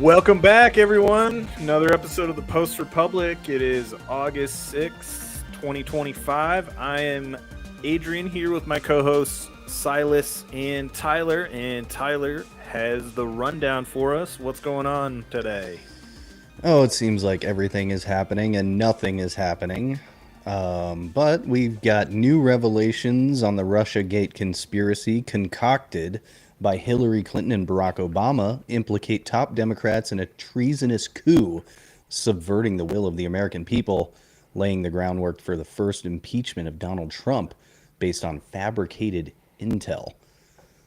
Welcome back, everyone. Another episode of the Post Republic. It is August 6th, 2025. I am Adrian here with my co-hosts Silas and Tyler has the rundown for us. What's going on today? Oh, it seems like everything is happening and nothing is happening. But we've got new revelations on the Russiagate conspiracy concocted by Hillary Clinton and Barack Obama implicate top Democrats in a treasonous coup, subverting the will of the American people, laying the groundwork for the first impeachment of Donald Trump based on fabricated intel.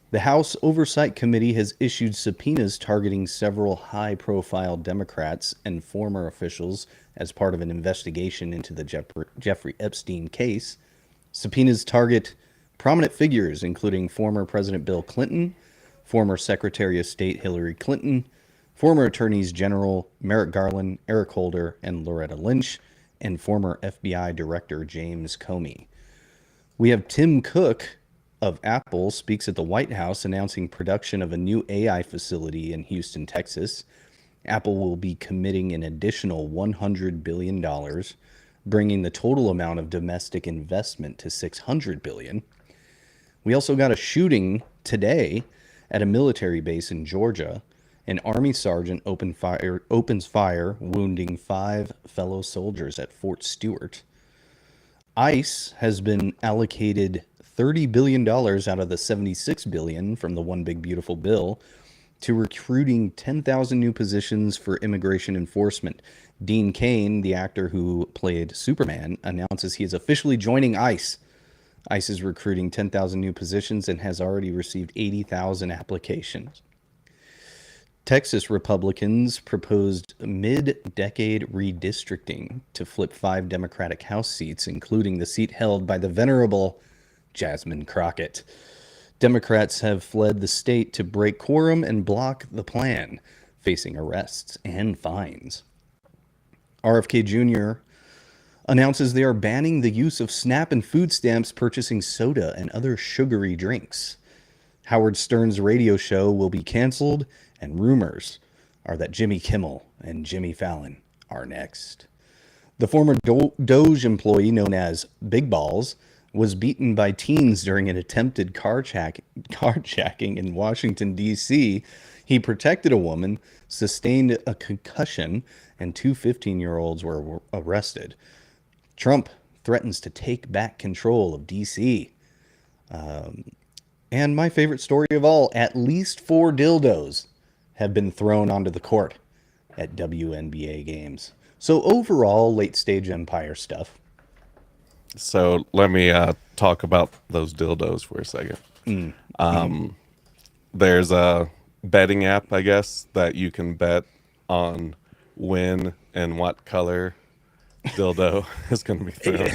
The House Oversight Committee has issued subpoenas targeting several high-profile Democrats and former officials as part of an investigation into the Jeffrey Epstein case. Subpoenas target prominent figures, including former President Bill Clinton, former Secretary of State Hilary Clinton, former Attorneys General Merrick Garland, Eric Holder, and Loretta Lynch, and former FBI Director James Comey. We have Tim Cook of Apple speaks at the White House announcing production of a new AI facility in Houston, Texas. Apple will be committing an additional $100 billion, bringing the total amount of domestic investment to $600 billion. We also got a shooting today at a military base in Georgia. An Army sergeant opens fire, wounding 5 fellow soldiers at Fort Stewart. ICE has been allocated $30 billion out of the $76 billion from the One Big Beautiful Bill to recruiting 10,000 new positions for immigration enforcement. Dean Cain, the actor who played Superman, announces he is officially joining ICE. ICE is recruiting 10,000 new positions and has already received 80,000 applications. Texas Republicans proposed mid-decade redistricting to flip 5 Democratic House seats, including the seat held by the venerable Jasmine Crockett. Democrats have fled the state to break quorum and block the plan, facing arrests and fines. RFK Jr. announces they are banning the use of SNAP and food stamps purchasing soda and other sugary drinks. Howard Stern's radio show will be canceled, and rumors are that Jimmy Kimmel and Jimmy Fallon are next. The former Doge employee known as Big Balls was beaten by teens during an attempted carjacking in Washington, D.C. He protected a woman, sustained a concussion, and 2 15-year-olds were arrested. Trump threatens to take back control of D.C. And my favorite story of all, at least 4 dildos have been thrown onto the court at WNBA games. So overall, late-stage Empire stuff. So let me talk about those dildos for a second. There's a betting app, I guess, that you can bet on when and what color dildo is going to be thrown.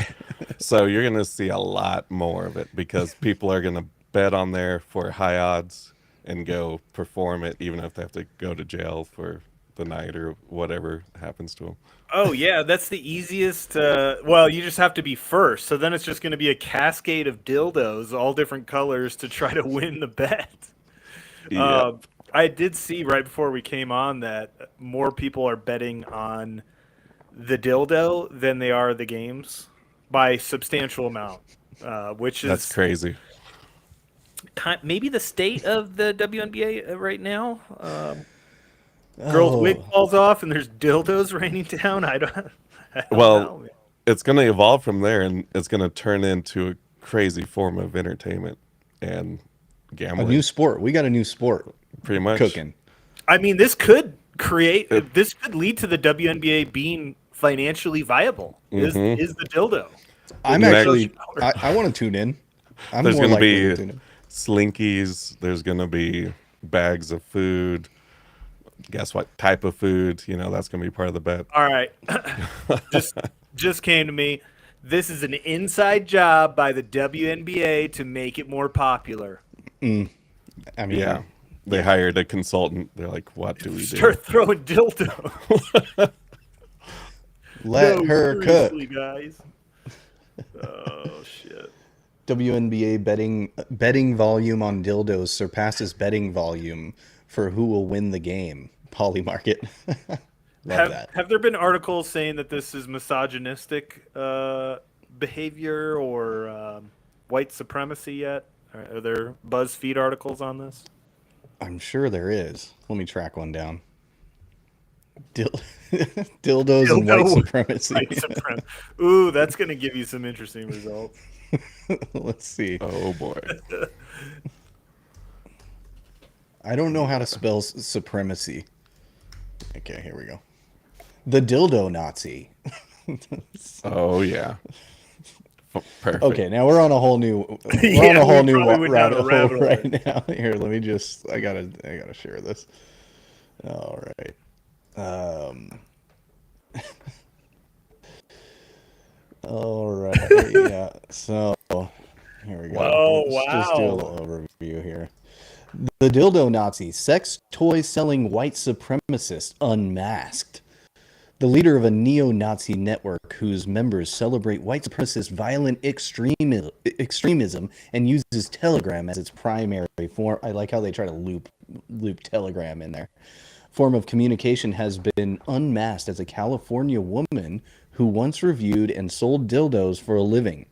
So you're going to see a lot more of it because people are going to bet on there for high odds and go perform it, even if they have to go to jail for the night or whatever happens to them. Oh, yeah, that's the easiest. Well, you just have to be first. So then it's just going to be a cascade of dildos, all different colors, to try to win the bet. Yeah. I did see right before we came on that more people are betting on the dildo than they are the games by substantial amount, which That's is crazy. maybe the state of the WNBA right now. Girl's wig falls off and there's dildos raining down. I don't Well, know. it's going to evolve from there, and it's going to turn into a crazy form of entertainment and A gambling. new sport. We got a new sport Pretty much. cooking. I mean, this could lead to the WNBA being financially viable. Is the dildo? I'm Next- actually, I want to tune in. I'm There's more going to likely to be tune in. slinkies. There's going to be bags of food. Guess what type of food? That's going to be part of the bet. All right. just came to me. This is an inside job by the WNBA to make it more popular. I mean, Yeah. They hired a consultant. They're like, what do we do? Start throwing dildo. let her cook. Seriously, guys. Oh shit. WNBA betting volume on dildos surpasses betting volume for who will win the game. Poly Market. Love that. Have there been articles saying that this is misogynistic behavior or white supremacy yet? Are there BuzzFeed articles on this? I'm sure there is. Let me track one down. Dildos and white supremacy. White supremacy. Ooh, that's going to give you some interesting results. Let's see. Oh boy. I don't know how to spell supremacy. Okay, here we go. The dildo Nazi. Oh yeah. Perfect. Okay, now we're on a whole new rabbit hole right now. Here, let me just I gotta share this. All right. All right. Yeah. So here we go. Oh, Let's just do a little overview here. The dildo Nazi, sex toy selling white supremacist unmasked. The leader of a neo-Nazi network whose members celebrate white supremacist violent extremism and uses Telegram as its primary form. I like how they try to loop Telegram in there. Form of communication has been unmasked as a California woman who once reviewed and sold dildos for a living.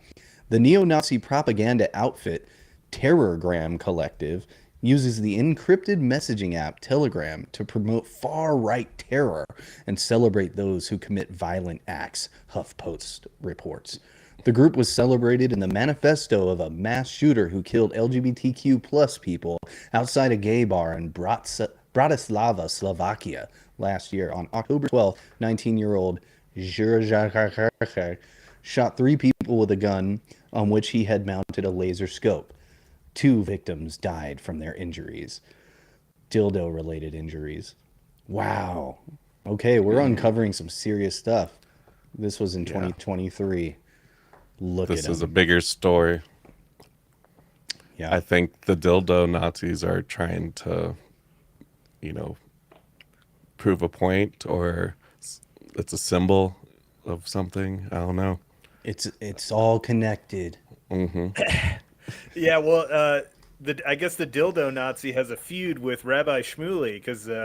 The neo-Nazi propaganda outfit Terrorgram Collective uses the encrypted messaging app Telegram to promote far-right terror and celebrate those who commit violent acts, HuffPost reports. The group was celebrated in the manifesto of a mass shooter who killed LGBTQ plus people outside a gay bar in Bratislava, Slovakia last year. On October 12th, 19-year-old Juraj shot 3 people with a gun on which he had mounted a laser scope. 2 victims died from their injuries. Dildo-related injuries. Wow. Okay, we're uncovering some serious stuff. This was in 2023. Look at This him. is a bigger story. Yeah. I think the dildo Nazis are trying to, prove a point, or it's a symbol of something. I don't know. It's all connected. Mm-hmm. Yeah, well, I guess the dildo Nazi has a feud with Rabbi Shmuley because they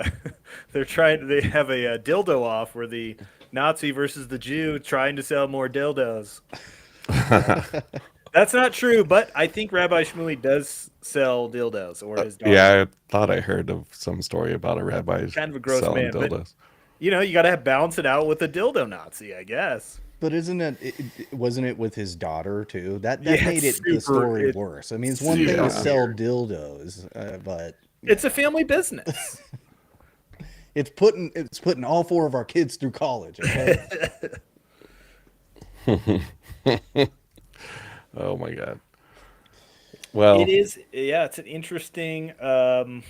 have a dildo off where the Nazi versus the Jew trying to sell more dildos. That's not true, but I think Rabbi Shmuley does sell dildos, or his daughter. Yeah, I thought I heard of some story about a rabbi Kind of a gross selling man, dildos. but you got to balance it out with a dildo Nazi, I guess. But wasn't it with his daughter too? That Yeah, made the story worse. I mean, it's one thing to sell dildos, but it's a family business. it's putting all 4 of our kids through college. Okay? Oh my god. Well, it is. Yeah, it's an interesting. What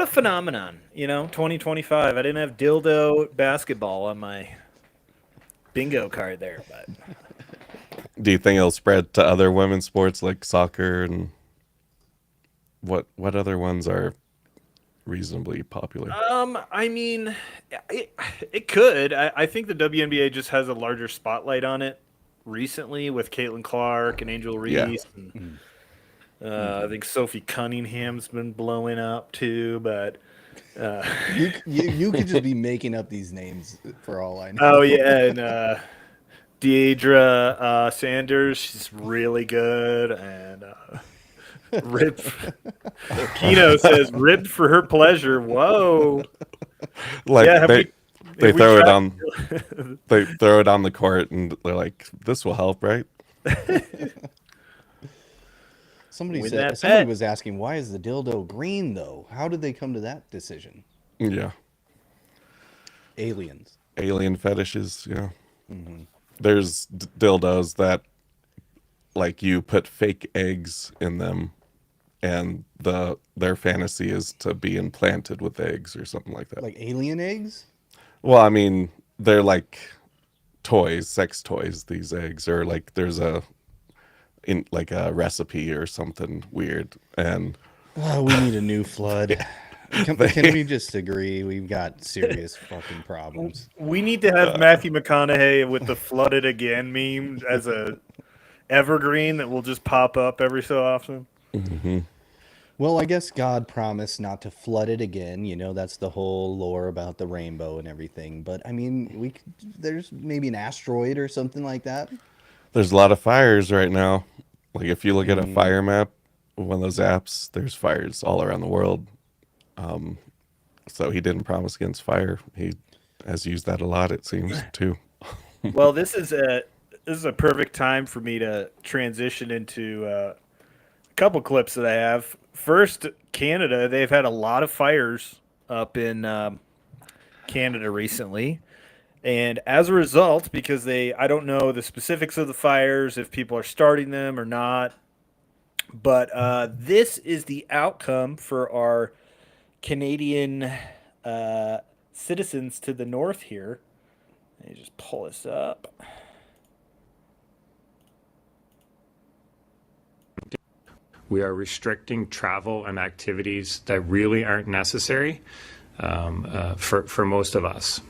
a phenomenon, 2025. I didn't have dildo basketball on my bingo card there, but do you think it'll spread to other women's sports like soccer, and what other ones are reasonably popular? I mean, it could. I think the WNBA just has a larger spotlight on it recently with Caitlin Clark and Angel Reese. Yeah. And, I think Sophie Cunningham's been blowing up too, but you could just be making up these names for all I know. oh yeah, and Deidre Sanders, she's really good, and ribbed. Kino says ribbed for her pleasure. Whoa! Like Yeah, they throw it on they throw it on the court and they're like, this will help, right? Somebody Win that somebody bet. was asking, why is the dildo green though? How did they come to that decision? Yeah. Aliens. Alien fetishes, yeah. Mm-hmm. There's dildos that like you put fake eggs in them, and their fantasy is to be implanted with eggs or something like that. Like alien eggs? Well, I mean, they're like toys, sex toys, these eggs, or like there's a recipe or something weird. And Oh, we need a new flood. Can we just agree we've got serious fucking problems? We need to have Matthew McConaughey with the "flooded again" meme as a evergreen that will just pop up every so often. mm-hmm. Well, I guess God promised not to flood it again. You know, that's the whole lore about the rainbow and everything. But I mean, there's maybe an asteroid or something like that. There's a lot of fires right now. Like if you look at a fire map, one of those apps, there's fires all around the world. So he didn't promise against fire. He has used that a lot, it seems, too. Well, this is a perfect time for me to transition into a couple clips that I have. First, Canada. They've had a lot of fires up in Canada recently. And as a result, because I don't know the specifics of the fires, if people are starting them or not, but this is the outcome for our Canadian citizens to the north here. Let me just pull this up. We are restricting travel and activities that really aren't necessary for most of us.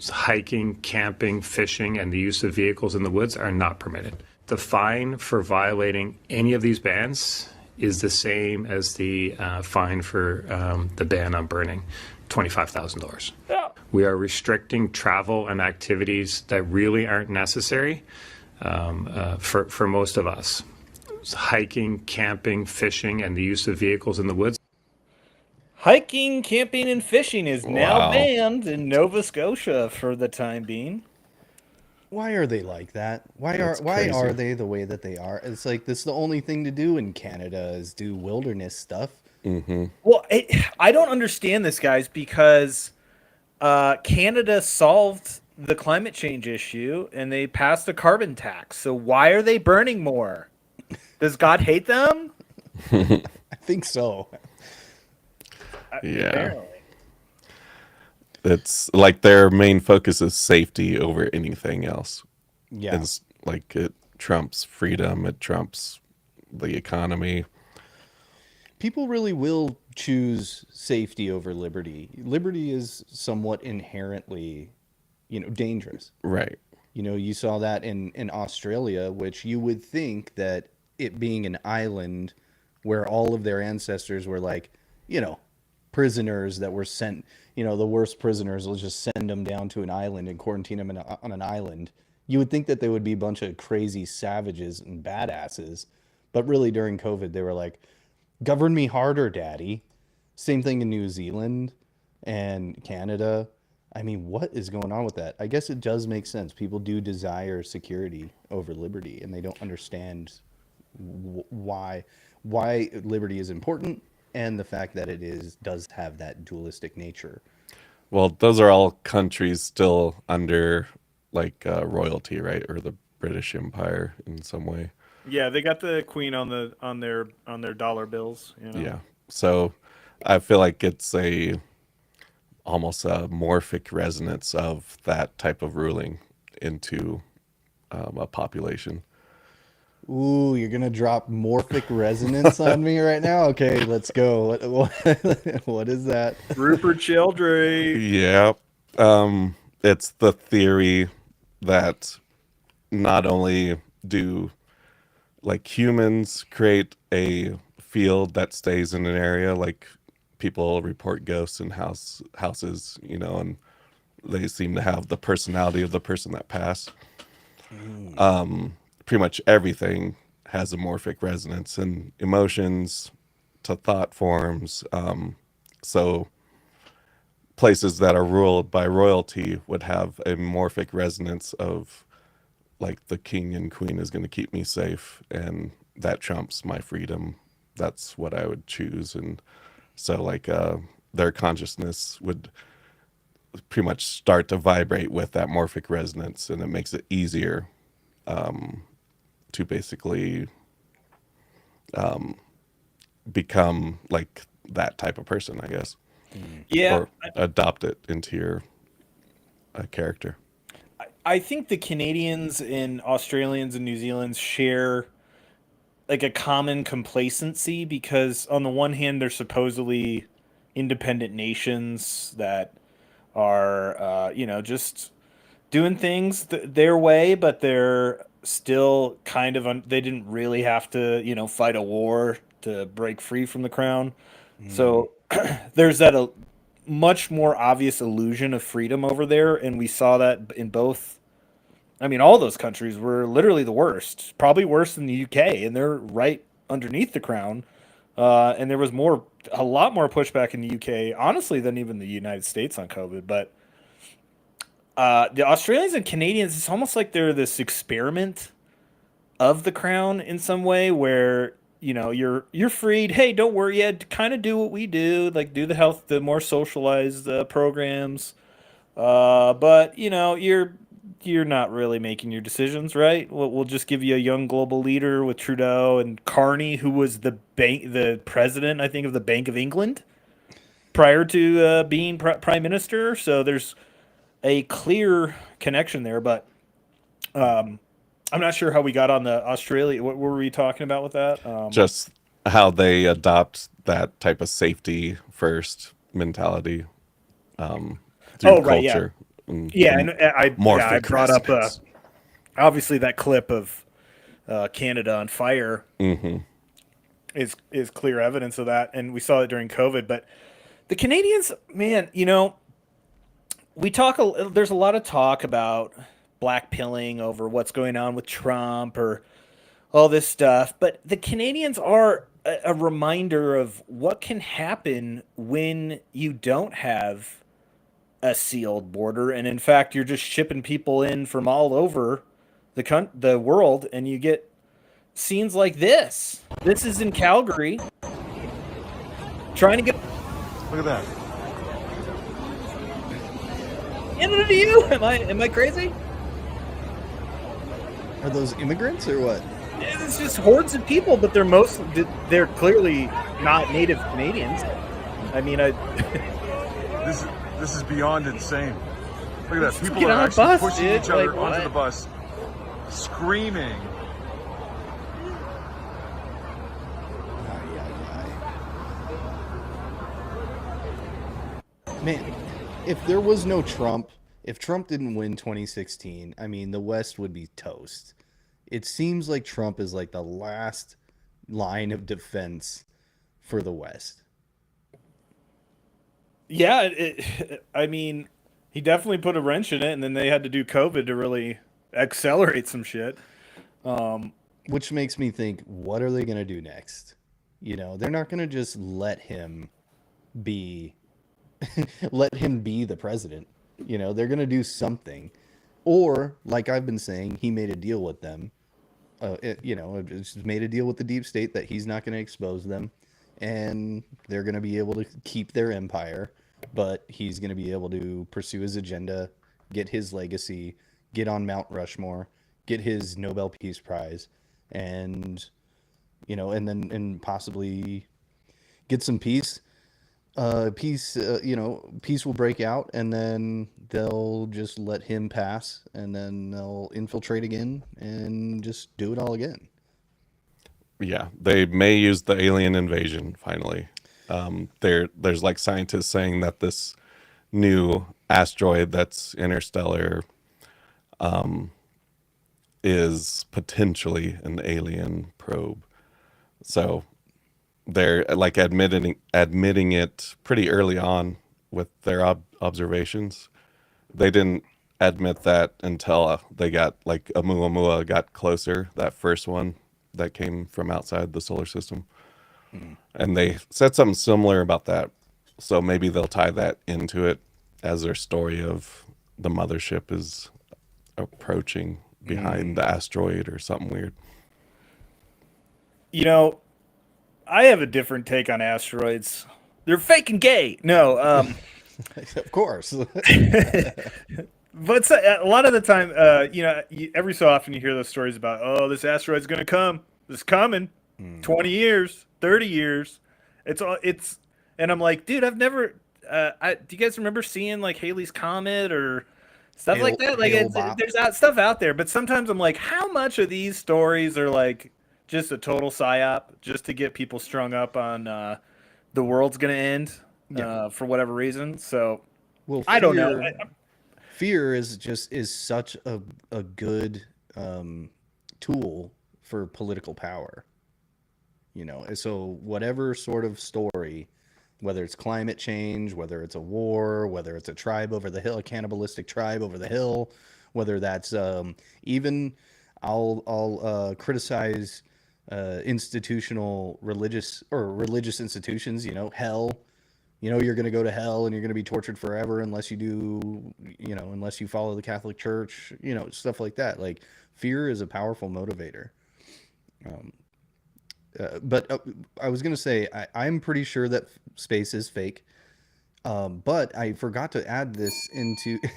Hiking, camping, fishing, and the use of vehicles in the woods are not permitted. The fine for violating any of these bans is the same as the fine for the ban on burning, $25,000. Yeah. We are restricting travel and activities that really aren't necessary for most of us. Hiking, camping, fishing, and the use of vehicles in the woods. Hiking, camping, and fishing is now Wow. banned in Nova Scotia for the time being. Why are they like that? Why That's are crazy. they the way that they are? It's like this is the only thing to do in Canada is do wilderness stuff. Well, I don't understand this, guys, because Canada solved the climate change issue and they passed a carbon tax. So why are they burning more? Does God hate them? I think so. Yeah. Apparently. It's like their main focus is safety over anything else. Yeah. It's like it trumps freedom, it trumps the economy. People really will choose safety over liberty. Liberty is somewhat inherently, dangerous. Right. You saw that in Australia, which you would think that it being an island where all of their ancestors were like, prisoners that were sent, the worst prisoners, will just send them down to an island and quarantine them on an island. You would think that they would be a bunch of crazy savages and badasses. But really during COVID, they were like, govern me harder, daddy. Same thing in New Zealand and Canada. I mean, what is going on with that? I guess it does make sense. People do desire security over liberty, and they don't understand why liberty is important and the fact that does have that dualistic nature. Well, those are all countries still under like royalty, right? Or the British Empire in some way. Yeah, they got the queen on their dollar bills. Yeah. So I feel like it's almost a morphic resonance of that type of ruling into a population. Ooh, you're gonna drop morphic resonance on me right now? Okay, let's go. What is that? Rupert Sheldrake. Yeah. It's the theory that not only do like humans create a field that stays in an area, like people report ghosts in houses, and they seem to have the personality of the person that passed. Pretty much everything has a morphic resonance and emotions to thought forms. So places that are ruled by royalty would have a morphic resonance of like the king and queen is going to keep me safe and that trumps my freedom. That's what I would choose. And so like their consciousness would pretty much start to vibrate with that morphic resonance, and it makes it easier to basically become like that type of person, I guess. Yeah, Or adopt it into your character. I think the Canadians and Australians and New Zealanders share like a common complacency because on the one hand they're supposedly independent nations that are just doing things their way, but they're still kind of they didn't really have to fight a war to break free from the crown. So there's that a much more obvious illusion of freedom over there, and we saw that in both. I mean, all those countries were literally the worst, probably worse than the UK, and they're right underneath the crown. And there was a lot more pushback in the UK, honestly, than even the United States on COVID. But the Australians and Canadians, it's almost like they're this experiment of the crown in some way, where you're freed. Hey, don't worry, you had to kind of do what we do, like do the more socialized programs. But you're not really making your decisions, right? We'll just give you a young global leader with Trudeau and Carney, who was the president, I think, of the Bank of England prior to being prime minister. So there's a clear connection there, but I'm not sure how we got on the Australia. What were we talking about with that? Just how they adopt that type of safety first mentality through right, culture. Yeah, and I Morphic brought up resonance. obviously that clip of Canada on fire is clear evidence of that, and we saw it during COVID. But the Canadians, man, there's a lot of talk about black pilling over what's going on with Trump or all this stuff, but the Canadians are a reminder of what can happen when you don't have a sealed border, and in fact you're just shipping people in from all over the world, and you get scenes like this. This is in Calgary, trying to get. Look at that. Canada to you? Am I crazy? Are those immigrants or what? It's just hordes of people, but they're clearly not native Canadians. I mean, This is beyond insane. Look at that. Just People get are on a actually bus, pushing dude. each other Like, onto what? the bus, screaming. Man, if there was no Trump, if Trump didn't win 2016, I mean, the West would be toast. It seems like Trump is like the last line of defense for the West. yeah. I mean, he definitely put a wrench in it, and then they had to do COVID to really accelerate some shit. Which makes me think, what are they going to do next? They're not going to just let him be the president. They're going to do something. Or, like I've been saying, he made a deal with them. Just made a deal with the deep state that he's not going to expose them. And they're going to be able to keep their empire. But he's going to be able to pursue his agenda, get his legacy, get on Mount Rushmore, get his Nobel Peace Prize, and and possibly get some peace. Peace will break out, and then they'll just let him pass, and then they'll infiltrate again and just do it all again. Yeah, they may use the alien invasion finally. There's like scientists saying that this new asteroid that's interstellar is potentially an alien probe. So they're like admitting it pretty early on with their observations. They didn't admit that until they got like Oumuamua got closer, that first one that came from outside the solar system. And they said something similar about that. So maybe they'll tie that into it as their story of the mothership is approaching behind the asteroid or something weird. I have a different take on asteroids. They're fake and gay. No, Of course. but a lot of the time, every so often you hear those stories about, oh, this asteroid's going to come. It's coming. 20 years, 30 years. And I'm like, dude, I've never, do you guys remember seeing like Halley's Comet or stuff like that? Like there's stuff out there, but sometimes I'm like, how much of these stories are like just a total psyop just to get people strung up on the world's going to end for whatever reason. So I don't know. Fear is such a good tool for political power. So whatever sort of story, whether it's climate change, whether it's a war, whether it's a tribe over the hill, a cannibalistic tribe over the hill, whether that's even I'll criticize institutional religious institutions, hell. You're going to go to hell and you're going to be tortured forever unless unless you follow the Catholic Church, stuff like that. Like, fear is a powerful motivator. But I was going to say, I'm pretty sure that space is fake. But I forgot to add this into to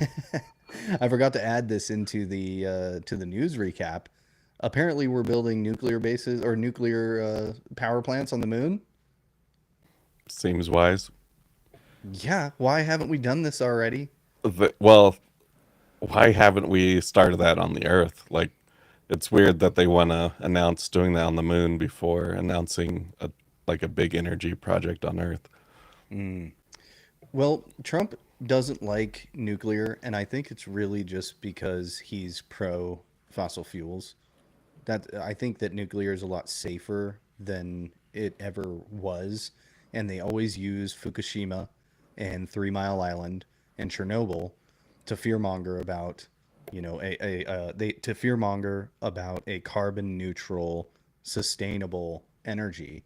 the news recap. Apparently, we're building nuclear bases or nuclear power plants on the moon. Seems wise. Yeah, why haven't we done this already? Well, why haven't we started that on the Earth? Like, it's weird that they want to announce doing that on the moon before announcing a big energy project on Earth. Well, Trump doesn't like nuclear, and I think it's really just because he's pro fossil fuels. I think that nuclear is a lot safer than it ever was, and they always use Fukushima and 3 Mile Island and Chernobyl to fearmonger about, to fearmonger about a carbon neutral, sustainable energy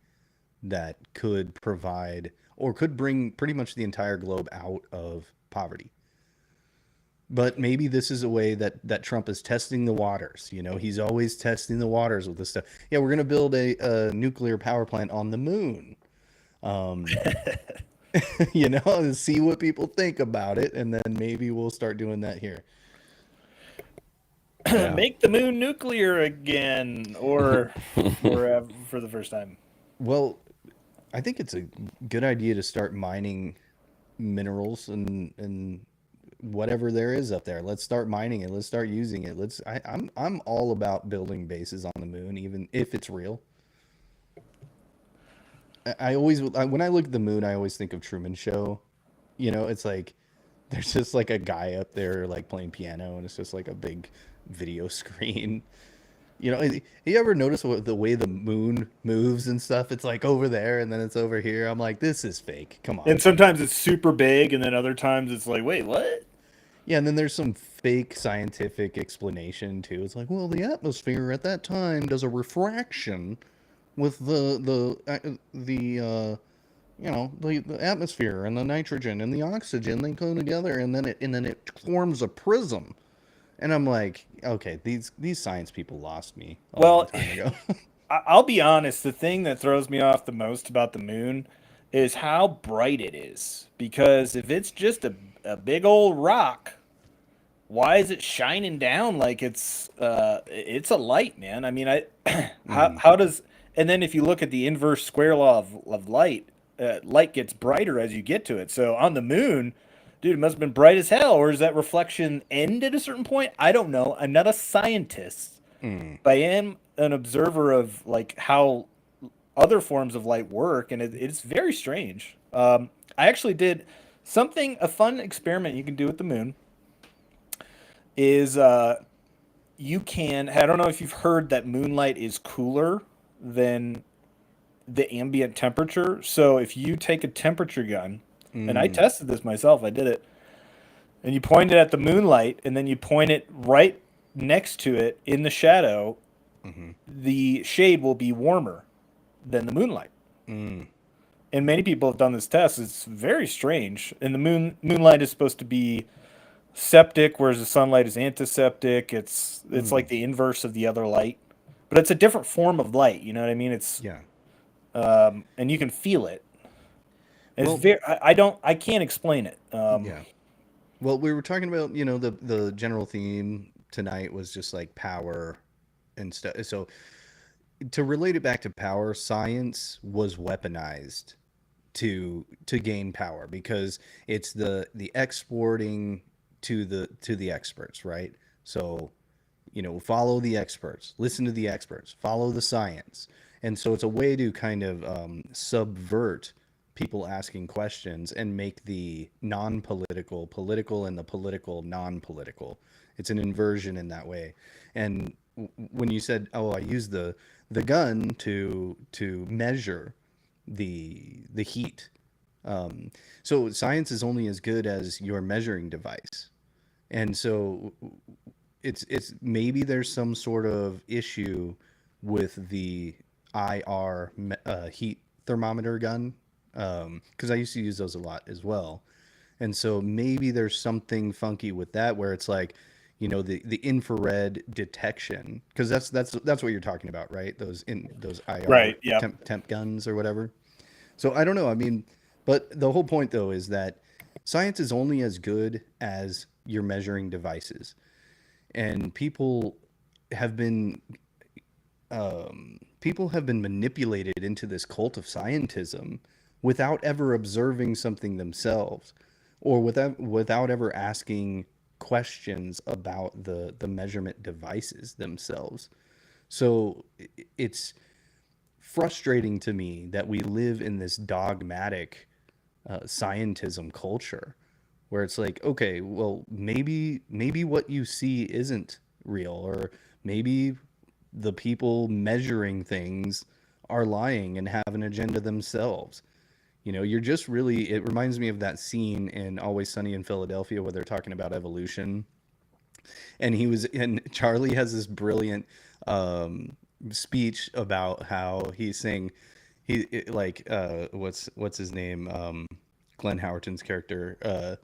that could provide or could bring pretty much the entire globe out of poverty. But maybe this is a way that Trump is testing the waters. He's always testing the waters with this stuff. Yeah, we're going to build a nuclear power plant on the moon. To see what people think about it, and then maybe we'll start doing that here. Yeah. Make the moon nuclear again, or for the first time. Well, I think it's a good idea to start mining minerals and whatever there is up there. Let's start mining it. Let's start using it. I'm all about building bases on the moon, even if it's real. When I look at the moon, I always think of Truman Show. It's like there's just like a guy up there like playing piano, and it's just like a big video screen. You ever notice the way the moon moves and stuff? It's like over there and then it's over here. I'm like, this is fake. Come on. And sometimes it's super big, and then other times it's like, wait, what? Yeah, and then there's some fake scientific explanation too. It's like, well, the atmosphere at that time does a refraction with the atmosphere and the nitrogen and the oxygen. They go together, and then it forms a prism. And I'm like, okay, these science people lost me a long time ago. I'll be honest. The thing that throws me off the most about the moon is how bright it is. Because if it's just a big old rock, why is it shining down like it's a light, man? I mean, how does... And then if you look at the inverse square law of light, light gets brighter as you get to it. So on the moon... Dude, it must have been bright as hell, or is that reflection end at a certain point? I don't know. I'm not a scientist, but I am an observer of like how other forms of light work, and it's very strange. I actually did a fun experiment you can do with the moon is you can, I don't know if you've heard that moonlight is cooler than the ambient temperature. So if you take a temperature gun, and I tested this myself. I did it. And you point it at the moonlight, and then you point it right next to it in the shadow. The shade will be warmer than the moonlight. And many people have done this test. It's very strange. And the moonlight is supposed to be septic, whereas the sunlight is antiseptic. It's like the inverse of the other light. But it's a different form of light. You know what I mean? It's and you can feel it. It's I can't explain it. Yeah. Well, we were talking about, the general theme tonight was just like power and stuff. So to relate it back to power, science was weaponized to gain power because it's the exporting to the experts, right? So, follow the experts, listen to the experts, follow the science. And so it's a way to kind of subvert people asking questions and make the non-political political and the political non-political. It's an inversion in that way. And when you said, "Oh, I use the gun to measure the heat," so science is only as good as your measuring device. And so it's maybe there's some sort of issue with the IR heat thermometer gun, because I used to use those a lot as well. And so maybe there's something funky with that where it's like, the infrared detection, because that's what you're talking about, right? Those IR Right, yep. temp guns or whatever. So I don't know. I mean, but the whole point though is that science is only as good as your measuring devices, and people have been manipulated into this cult of scientism without ever observing something themselves, or without ever asking questions about the measurement devices themselves. So it's frustrating to me that we live in this dogmatic scientism culture where it's like, okay, well, maybe what you see isn't real, or maybe the people measuring things are lying and have an agenda themselves. You're just really, it reminds me of that scene in Always Sunny in Philadelphia where they're talking about evolution. And Charlie has this brilliant speech about how he's saying, what's his name? Glenn Howerton's character.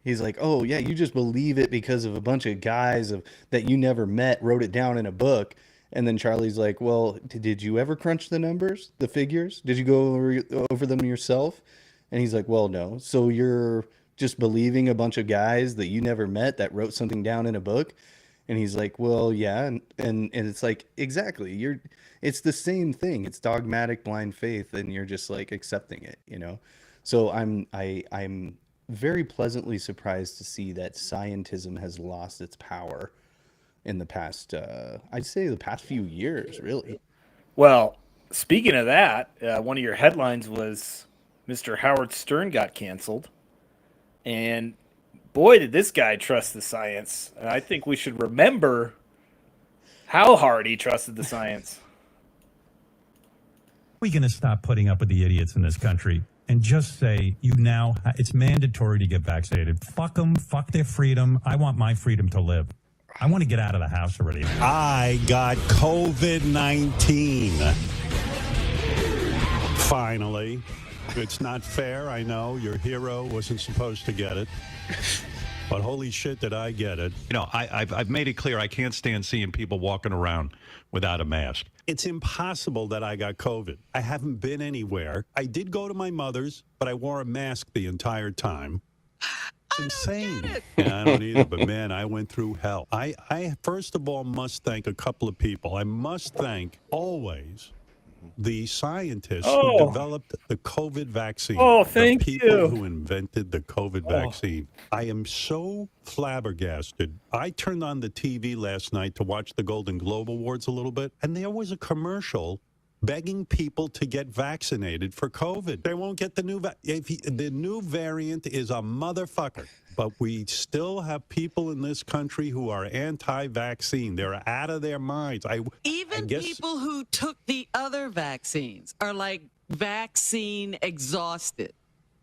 He's like, oh yeah, you just believe it because of a bunch of guys that you never met wrote it down in a book. And then Charlie's like, well, did you ever crunch the numbers, the figures? Did you go over them yourself? And he's like, well, no. So you're just believing a bunch of guys that you never met that wrote something down in a book? And he's like, well, yeah. And it's like, exactly. It's the same thing. It's dogmatic blind faith, and you're just like accepting it, So I'm very pleasantly surprised to see that scientism has lost its power in the past, I'd say the past few years, really. Well, speaking of that, one of your headlines was Mr. Howard Stern got canceled. And boy, did this guy trust the science. And I think we should remember how hard he trusted the science. We're going to stop putting up with the idiots in this country and just say, it's mandatory to get vaccinated. Fuck them. Fuck their freedom. I want my freedom to live. I want to get out of the house already. I got COVID-19. Finally. It's not fair, I know. Your hero wasn't supposed to get it. But holy shit, did I get it. I've made it clear I can't stand seeing people walking around without a mask. It's impossible that I got COVID. I haven't been anywhere. I did go to my mother's, but I wore a mask the entire time. It's insane. Yeah, I don't either, but man, I went through hell. I first of all must thank a couple of people. I must thank always the scientists who developed the COVID vaccine. Oh, thank you. The people who invented the COVID vaccine. I am so flabbergasted. I turned on the TV last night to watch the Golden Globe Awards a little bit, and there was a commercial begging people to get vaccinated for COVID. They won't get the new the new variant is a motherfucker. But we still have people in this country who are anti-vaccine. They're out of their minds. Even people who took the other vaccines are like vaccine exhausted.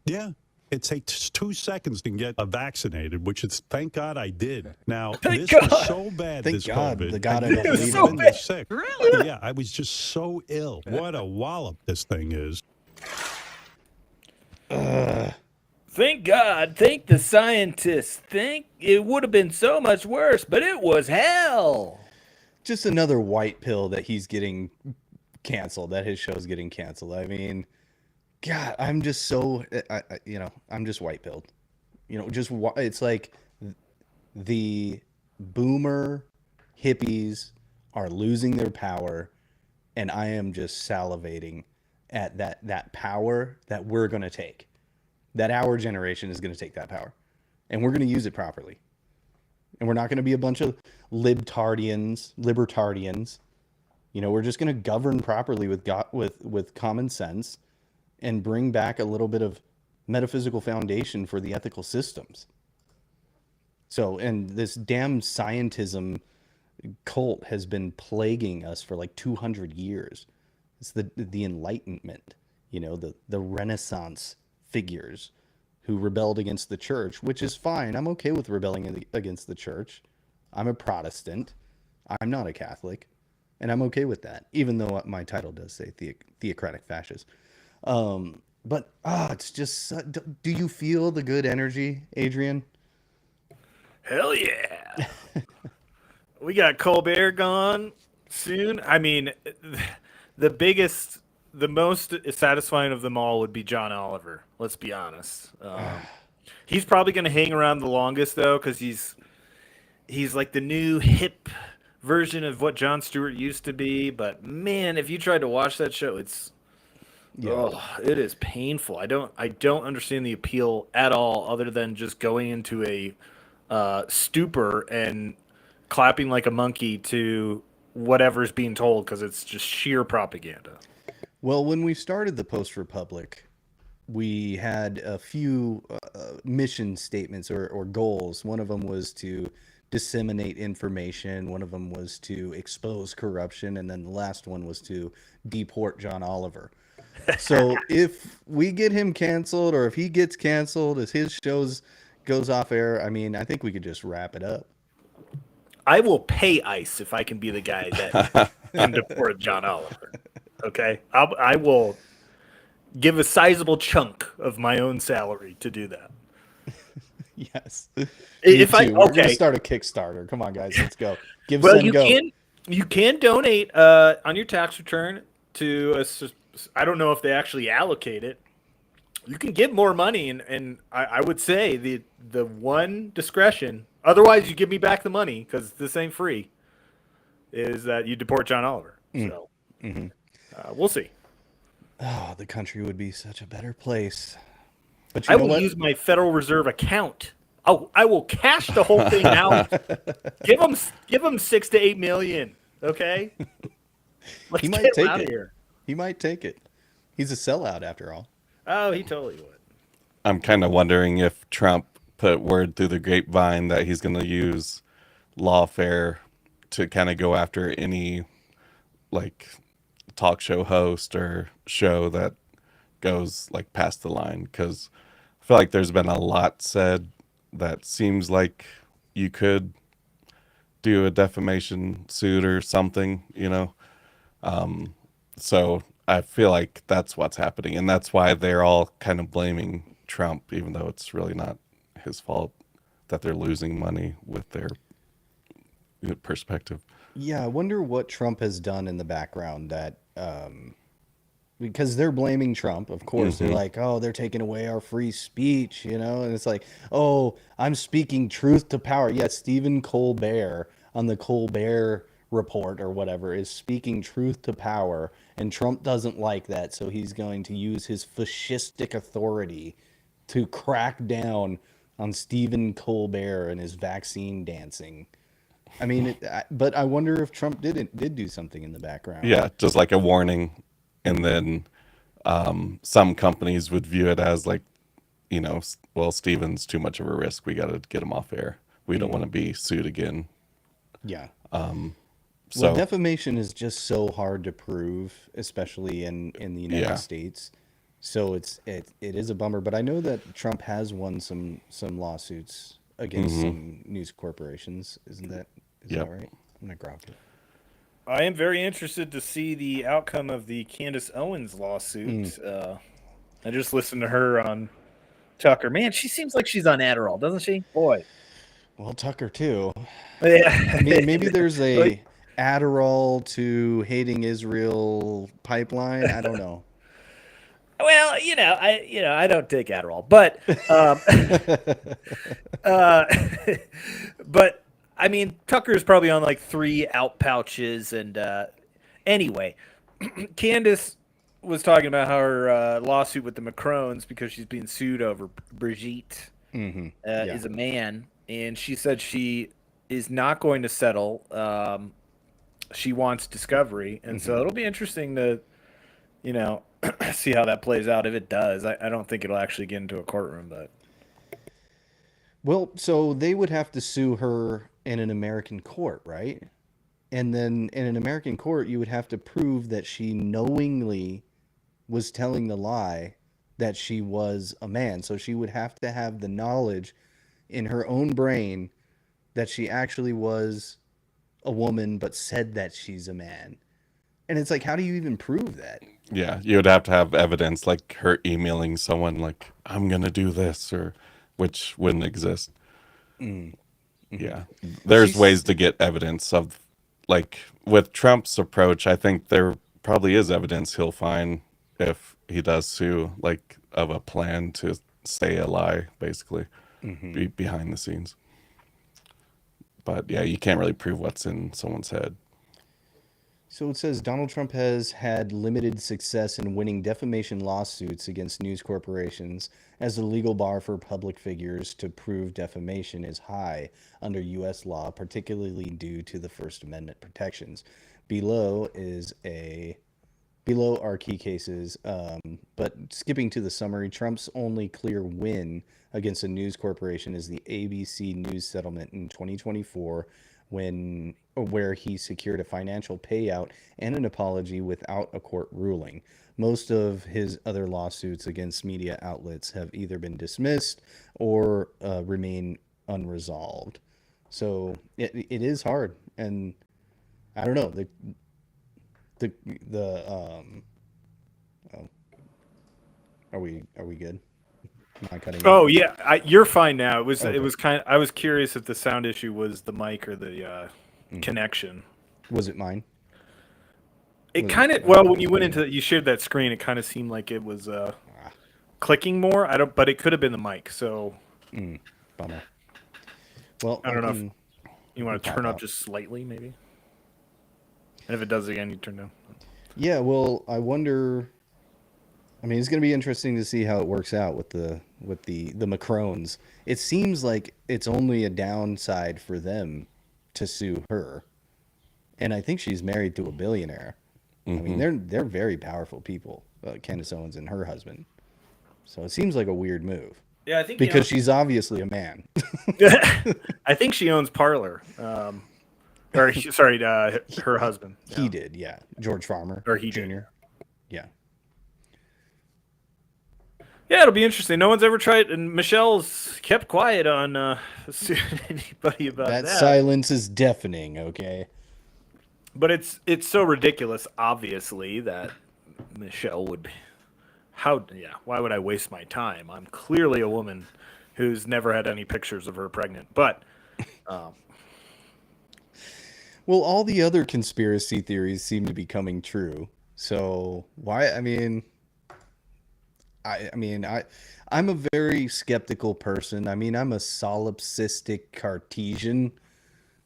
Yeah. It takes 2 seconds to get vaccinated, which is, thank God I did. Now, Thank this God. was so bad, Thank this God, COVID. the God I I don't never believe been in. this sick. Really? Yeah, I was just so ill. What a wallop this thing is. Thank God. Thank the scientists. Think it would have been so much worse, but it was hell. Just another white pill that he's getting canceled, that his show's getting canceled. I mean, God, I'm just so, I'm just white pilled. It's like the boomer hippies are losing their power, and I am just salivating at that power that we're going to take. That our generation is going to take that power, and we're going to use it properly. And we're not going to be a bunch of libertarians. We're just going to govern properly with common sense, and bring back a little bit of metaphysical foundation for the ethical systems. So, and this damn scientism cult has been plaguing us for like 200 years. It's the Enlightenment, the Renaissance figures who rebelled against the church, which is fine. I'm okay with rebelling against the church. I'm a Protestant. I'm not a Catholic. And I'm okay with that, even though my title does say theocratic fascist. But it's just, do you feel the good energy, Adrian? Hell yeah. We got Colbert gone soon. I mean, the most satisfying of them all would be John Oliver. Let's be honest. He's probably going to hang around the longest, though, because he's like the new hip version of what Jon Stewart used to be. But man, if you tried to watch that show, it is painful. I don't understand the appeal at all, other than just going into a stupor and clapping like a monkey to whatever's being told, because it's just sheer propaganda. Well, when we started the Post Republic, we had a few mission statements or goals. One of them was to disseminate information. One of them was to expose corruption. And then the last one was to deport John Oliver. So if we get him canceled, or if he gets canceled as his shows goes off air, I mean, I think we could just wrap it up. I will pay ICE if I can be the guy that can deport John Oliver. Okay? I will give a sizable chunk of my own salary to do that. Yes. We're gonna start a Kickstarter. Come on, guys, let's go. You can donate on your tax return to I don't know if they actually allocate it. You can give more money, and I would say the one discretion, otherwise you give me back the money because this ain't free, is that you deport John Oliver. So we'll see. Oh, the country would be such a better place. But I will use my Federal Reserve account. Oh, I will cash the whole thing out. Give him 6 to 8 million. Okay. Let's he might get take out it. of here. He might take it. He's a sellout after all. Oh, he totally would. I'm kind of wondering if Trump put word through the grapevine that he's going to use lawfare to kind of go after any like talk show host or show that goes like past the line, because I feel like there's been a lot said that seems like you could do a defamation suit or something, so I feel like that's what's happening, and that's why they're all kind of blaming Trump, even though it's really not his fault that they're losing money with their perspective. Yeah, I wonder what Trump has done in the background that because they're blaming Trump, of course. They're like, oh, they're taking away our free speech, and it's like, oh, I'm speaking truth to power. Yeah, Stephen Colbert on the Colbert Report or whatever is speaking truth to power, and Trump doesn't like that, so he's going to use his fascistic authority to crack down on Stephen Colbert and his vaccine dancing. I mean, but I wonder if Trump did do something in the background. Yeah, just like a warning, and then some companies would view it as like, well, Stephen's too much of a risk. We got to get him off air. We don't want to be sued again. Yeah. So well, defamation is just so hard to prove, especially in the United States. So it is a bummer. But I know that Trump has won some lawsuits against some news corporations. Is that right? I'm gonna grok it. I am very interested to see the outcome of the Candace Owens lawsuit. I just listened to her on Tucker. Man, she seems like she's on Adderall, doesn't she? Boy. Well, Tucker too. Yeah. I mean, maybe there's a Adderall to hating Israel pipeline. I don't know. Well, I don't take Adderall, but but I mean, Tucker's probably on like 3 out pouches, and anyway, Candace was talking about how her lawsuit with the Macrons, because she's being sued over Brigitte is a man, and she said she is not going to settle. She wants discovery, and so it'll be interesting to, see how that plays out. If it does, I don't think it'll actually get into a courtroom, but Well, so they would have to sue her in an American court, right? And then in an American court, you would have to prove that she knowingly was telling the lie that she was a man. So she would have to have the knowledge in her own brain that she actually was a woman, but said that she's a man. And it's like, how do you even prove that? Yeah, you would have to have evidence like her emailing someone like, I'm going to do this, or which wouldn't exist. Yeah. There's ways to get evidence of, like, with Trump's approach, I think there probably is evidence he'll find if he does sue, like, of a plan to say a lie, basically, behind the scenes. But yeah, you can't really prove what's in someone's head. So it says Donald Trump has had limited success in winning defamation lawsuits against news corporations, as the legal bar for public figures to prove defamation is high under U.S. law, particularly due to the First Amendment protections. Below are key cases, but skipping to the summary, Trump's only clear win against a news corporation is the ABC News settlement in 2024, where he secured a financial payout and an apology without a court ruling. Most of his other lawsuits against media outlets have either been dismissed or remain unresolved. So it is hard, and I don't know are we good? Am I cutting? oh yeah, you're fine now. It was kind of, I was curious if the sound issue was the mic or the connection. Was it mine? It kind of, well, when you went into, you shared that screen, it kind of seemed like it was clicking more. But it could have been the mic. So Bummer. Well, I don't know if you want to turn up just slightly, maybe. And if it does again, you turn down. Yeah, well, I wonder. I mean, it's going to be interesting to see how it works out with the Macrones. It seems like it's only a downside for them to sue her, and I think she's married to a billionaire. I mean, they're very powerful people, Candace Owens and her husband. So it seems like a weird move. Yeah, I think because she's obviously a man. I think she owns Parler. Or sorry, her husband. He did, yeah. George Farmer, or he Jr. Did. Yeah. Yeah, it'll be interesting. No one's ever tried, and Michelle's kept quiet on suing anybody about that. That silence is deafening. Okay. But it's so ridiculous, obviously, that Michelle would. Why would I waste my time? I'm clearly a woman who's never had any pictures of her pregnant. But well, all the other conspiracy theories seem to be coming true. So why? I mean, I'm a very skeptical person. I mean, I'm a solipsistic Cartesian,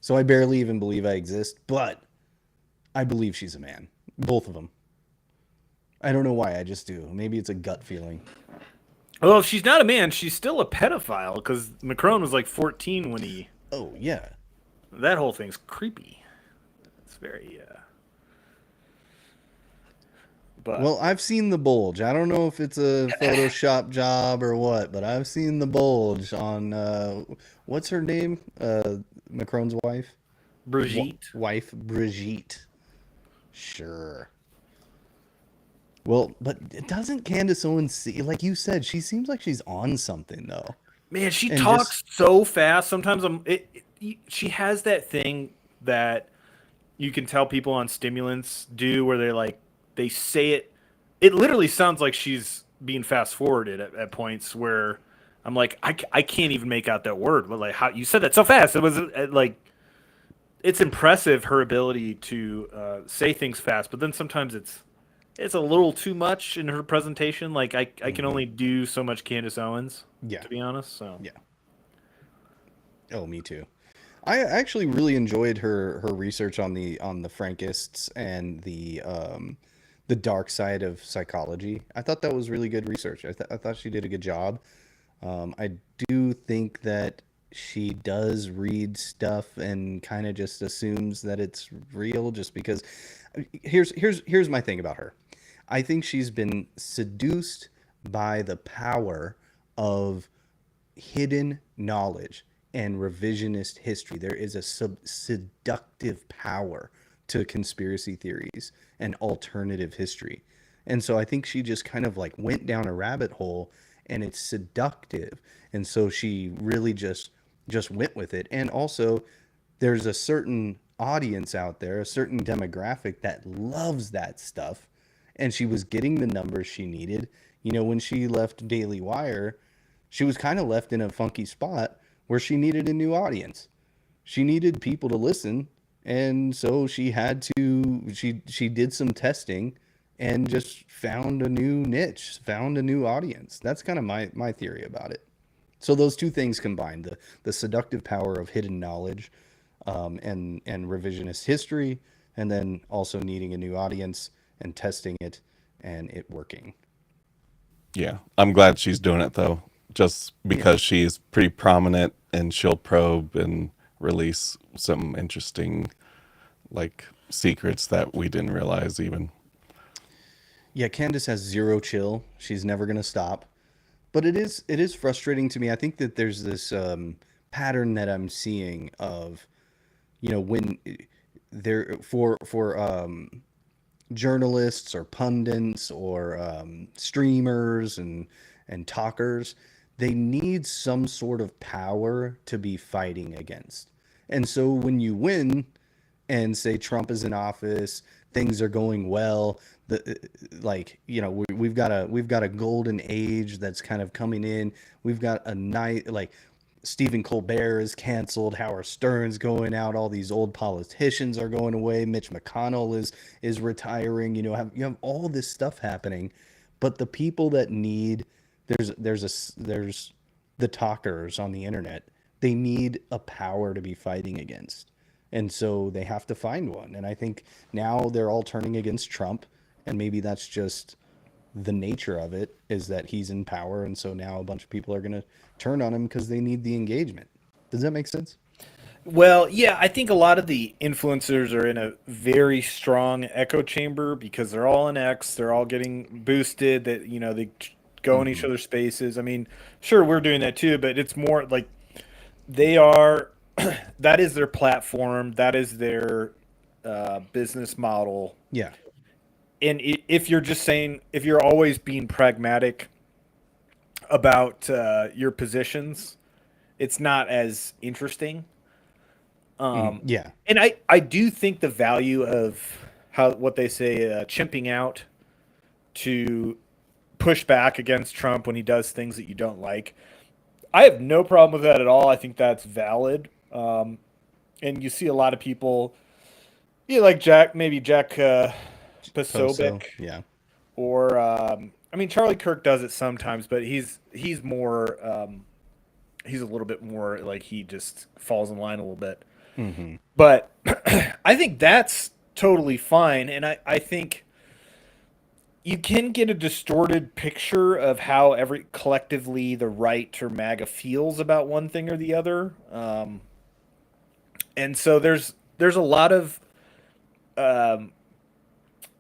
so I barely even believe I exist. But I believe she's a man. Both of them. I don't know why. I just do. Maybe it's a gut feeling. Well, if she's not a man, she's still a pedophile because Macron was like 14 when he. Oh yeah. That whole thing's creepy. It's very. But well, I've seen the bulge. I don't know if it's a Photoshop job or what, but I've seen the bulge on what's her name? Macron's wife. Brigitte. Wife Brigitte. Sure. Well, but doesn't Candace Owens see? Like you said, she seems like she's on something though. Man, she talks so fast. Sometimes she has that thing that you can tell people on stimulants do, where they say it. It literally sounds like she's being fast forwarded at points where I'm like, I can't even make out that word. But like, how you said that so fast? It was like, it's impressive, her ability to say things fast. But then sometimes it's a little too much in her presentation. Like I can only do so much Candace Owens. Yeah. To be honest. So yeah. Oh, me too. I actually really enjoyed her research on the Frankists and the dark side of psychology. I thought that was really good research. I thought she did a good job. I do think that she does read stuff and kind of just assumes that it's real just because here's my thing about her. I think she's been seduced by the power of hidden knowledge and revisionist history. There is a seductive power to conspiracy theories and alternative history. And so I think she just kind of like went down a rabbit hole, and it's seductive. And so she really just went with it. And also there's a certain audience out there, a certain demographic that loves that stuff. And she was getting the numbers she needed. You know, when she left Daily Wire, she was kind of left in a funky spot where she needed a new audience. She needed people to listen. And so she had to, she did some testing and just found a new niche, found a new audience. That's kind of my theory about it. So those two things combined, the seductive power of hidden knowledge and revisionist history, and then also needing a new audience and testing it and it working. Yeah, I'm glad she's doing it though, just because she's pretty prominent and she'll probe and release some interesting like secrets that we didn't realize even. Yeah, Candace has zero chill. She's never going to stop. But it is frustrating to me. I think that there's this pattern that I'm seeing of, you know, when there for journalists or pundits or streamers and talkers, they need some sort of power to be fighting against. And so when you win and say Trump is in office, things are going well, like, you know, we've got a golden age that's kind of coming in. We've got a night, like Stephen Colbert is canceled, Howard Stern's going out, all these old politicians are going away, Mitch McConnell is retiring, you know, you have all this stuff happening. But the people that need, there's the talkers on the internet, they need a power to be fighting against. And so they have to find one. And I think now they're all turning against Trump. And maybe that's just the nature of it, is that he's in power. And so now a bunch of people are going to turn on him because they need the engagement. Does that make sense? Well, yeah, I think a lot of the influencers are in a very strong echo chamber because they're all in X. They're all getting boosted, that, you know, they go in each other's spaces. I mean, sure, we're doing that too, but it's more like they are, that is their platform. That is their business model. Yeah. And if you're just saying, if you're always being pragmatic about your positions, it's not as interesting. Yeah. And I do think the value of what they say, chimping out to push back against Trump when he does things that you don't like. I have no problem with that at all. I think that's valid. And you see a lot of people, like Jack Posobiec, yeah, or I mean, Charlie Kirk does it sometimes, but he's more he's a little bit more like, he just falls in line a little bit. Mm-hmm. But I think that's totally fine, and I think you can get a distorted picture of how collectively the right or MAGA feels about one thing or the other, and so there's a lot of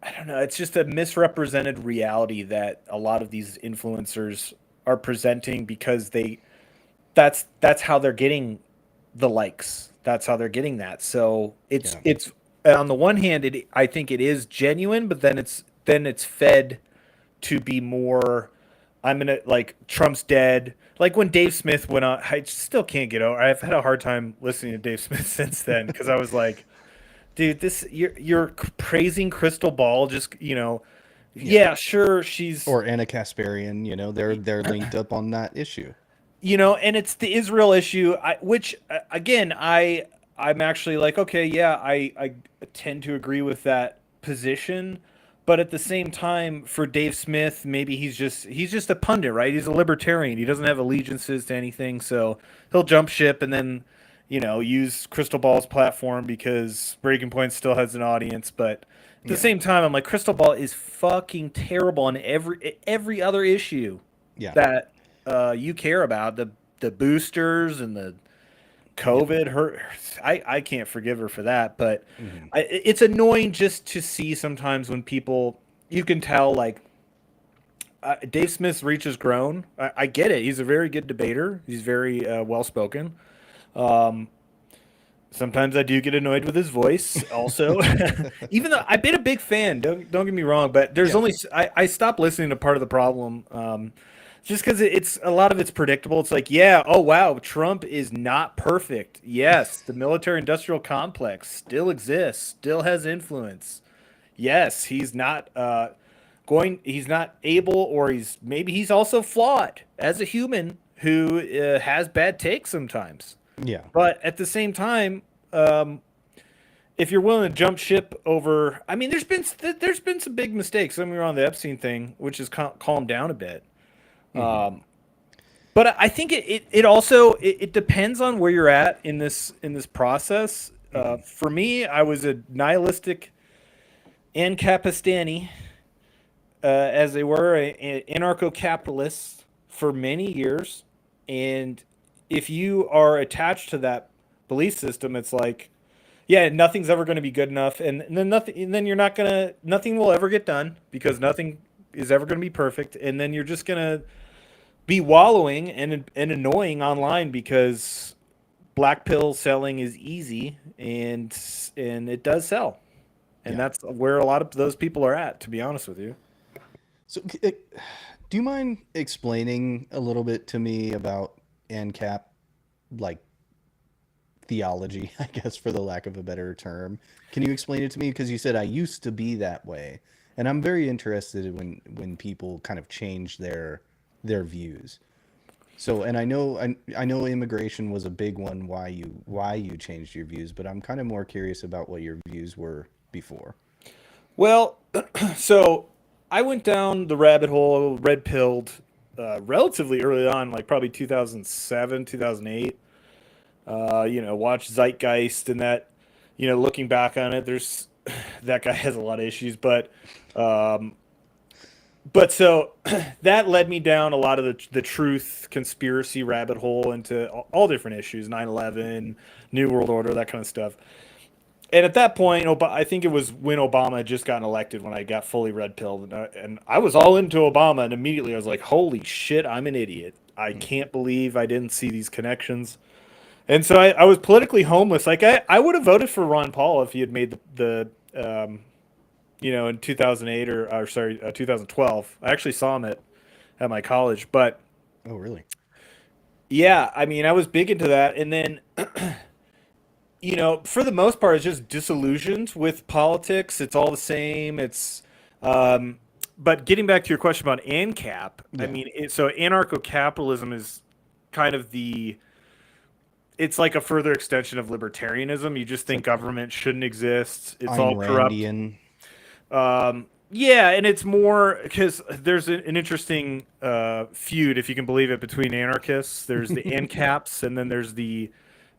I don't know. It's just a misrepresented reality that a lot of these influencers are presenting, because that's how they're getting the likes. That's how they're getting that. So it's on the one hand, I think it is genuine, but then it's fed to be more, I'm gonna, like, Trump's dead. Like when Dave Smith went on, I still can't get over. I've had a hard time listening to Dave Smith since then, because I was like, dude, you're praising Crystal Ball, just, you know, yeah, sure, she's, or Anna Kasparian, you know, they're linked up on that issue, you know, and it's the Israel issue, which again, I'm actually like, okay, yeah, I tend to agree with that position, but at the same time, for Dave Smith, maybe he's just a pundit, right? He's a libertarian. He doesn't have allegiances to anything, so he'll jump ship and then, you know, use Crystal Ball's platform because Breaking Point still has an audience. But at the same time, I'm like, Crystal Ball is fucking terrible on every other issue that you care about. The boosters and the COVID. I can't forgive her for that. But it's annoying just to see sometimes when people, you can tell like Dave Smith's reach has grown. I get it. He's a very good debater. He's very well spoken. Sometimes I do get annoyed with his voice also. Even though I've been a big fan, don't get me wrong, but there's only I stopped listening to Part of the Problem just because it's a lot of it's predictable. It's like, yeah, oh wow, Trump is not perfect. Yes, the military industrial complex still exists, still has influence. Yes, he's not he's not able, or he's also flawed as a human who has bad takes sometimes. Yeah. But at the same time, if you're willing to jump ship over, I mean, there's been some big mistakes. I mean, we're on the Epstein thing, which has calmed down a bit. But I think it also depends on where you're at in this process. For me, I was a nihilistic Ancapistani, as they were, anarcho-capitalist for many years, and if you are attached to that belief system, it's like, yeah, nothing's ever going to be good enough, and then nothing will ever get done because nothing is ever going to be perfect, and then you're just going to be wallowing and annoying online because black pill selling is easy, and it does sell, and that's where a lot of those people are at, to be honest with you. So, do you mind explaining a little bit to me about ANCAP, like theology, I guess, for the lack of a better term? Can you explain it to me? Because you said I used to be that way, and I'm very interested when people kind of change their views. So, and I know immigration was a big one. Why you changed your views, but I'm kind of more curious about what your views were before. Well, so I went down the rabbit hole, red pilled, relatively early on, like probably 2007, 2008. Watch Zeitgeist and that, looking back on it, there's that guy has a lot of issues, but so that led me down a lot of the truth conspiracy rabbit hole into all different issues, 9/11, New World Order, that kind of stuff. And at that point, I think it was when Obama had just gotten elected when I got fully red pilled, and I was all into Obama, and immediately I was like, holy shit, I'm an idiot. I can't believe I didn't see these connections. And so I was politically homeless. Like I would have voted for Ron Paul if he had made the in 2008 or 2012. I actually saw him at my college, but oh really? Yeah, I mean, I was big into that, and then for the most part, it's just disillusioned with politics. It's all the same. It's but getting back to your question about ANCAP, I mean, so anarcho-capitalism is kind of it's like a further extension of libertarianism. You just think government shouldn't exist. It's all corrupt. Yeah, and it's more because there's an interesting feud, if you can believe it, between anarchists. There's the ANCAPs, and then there's the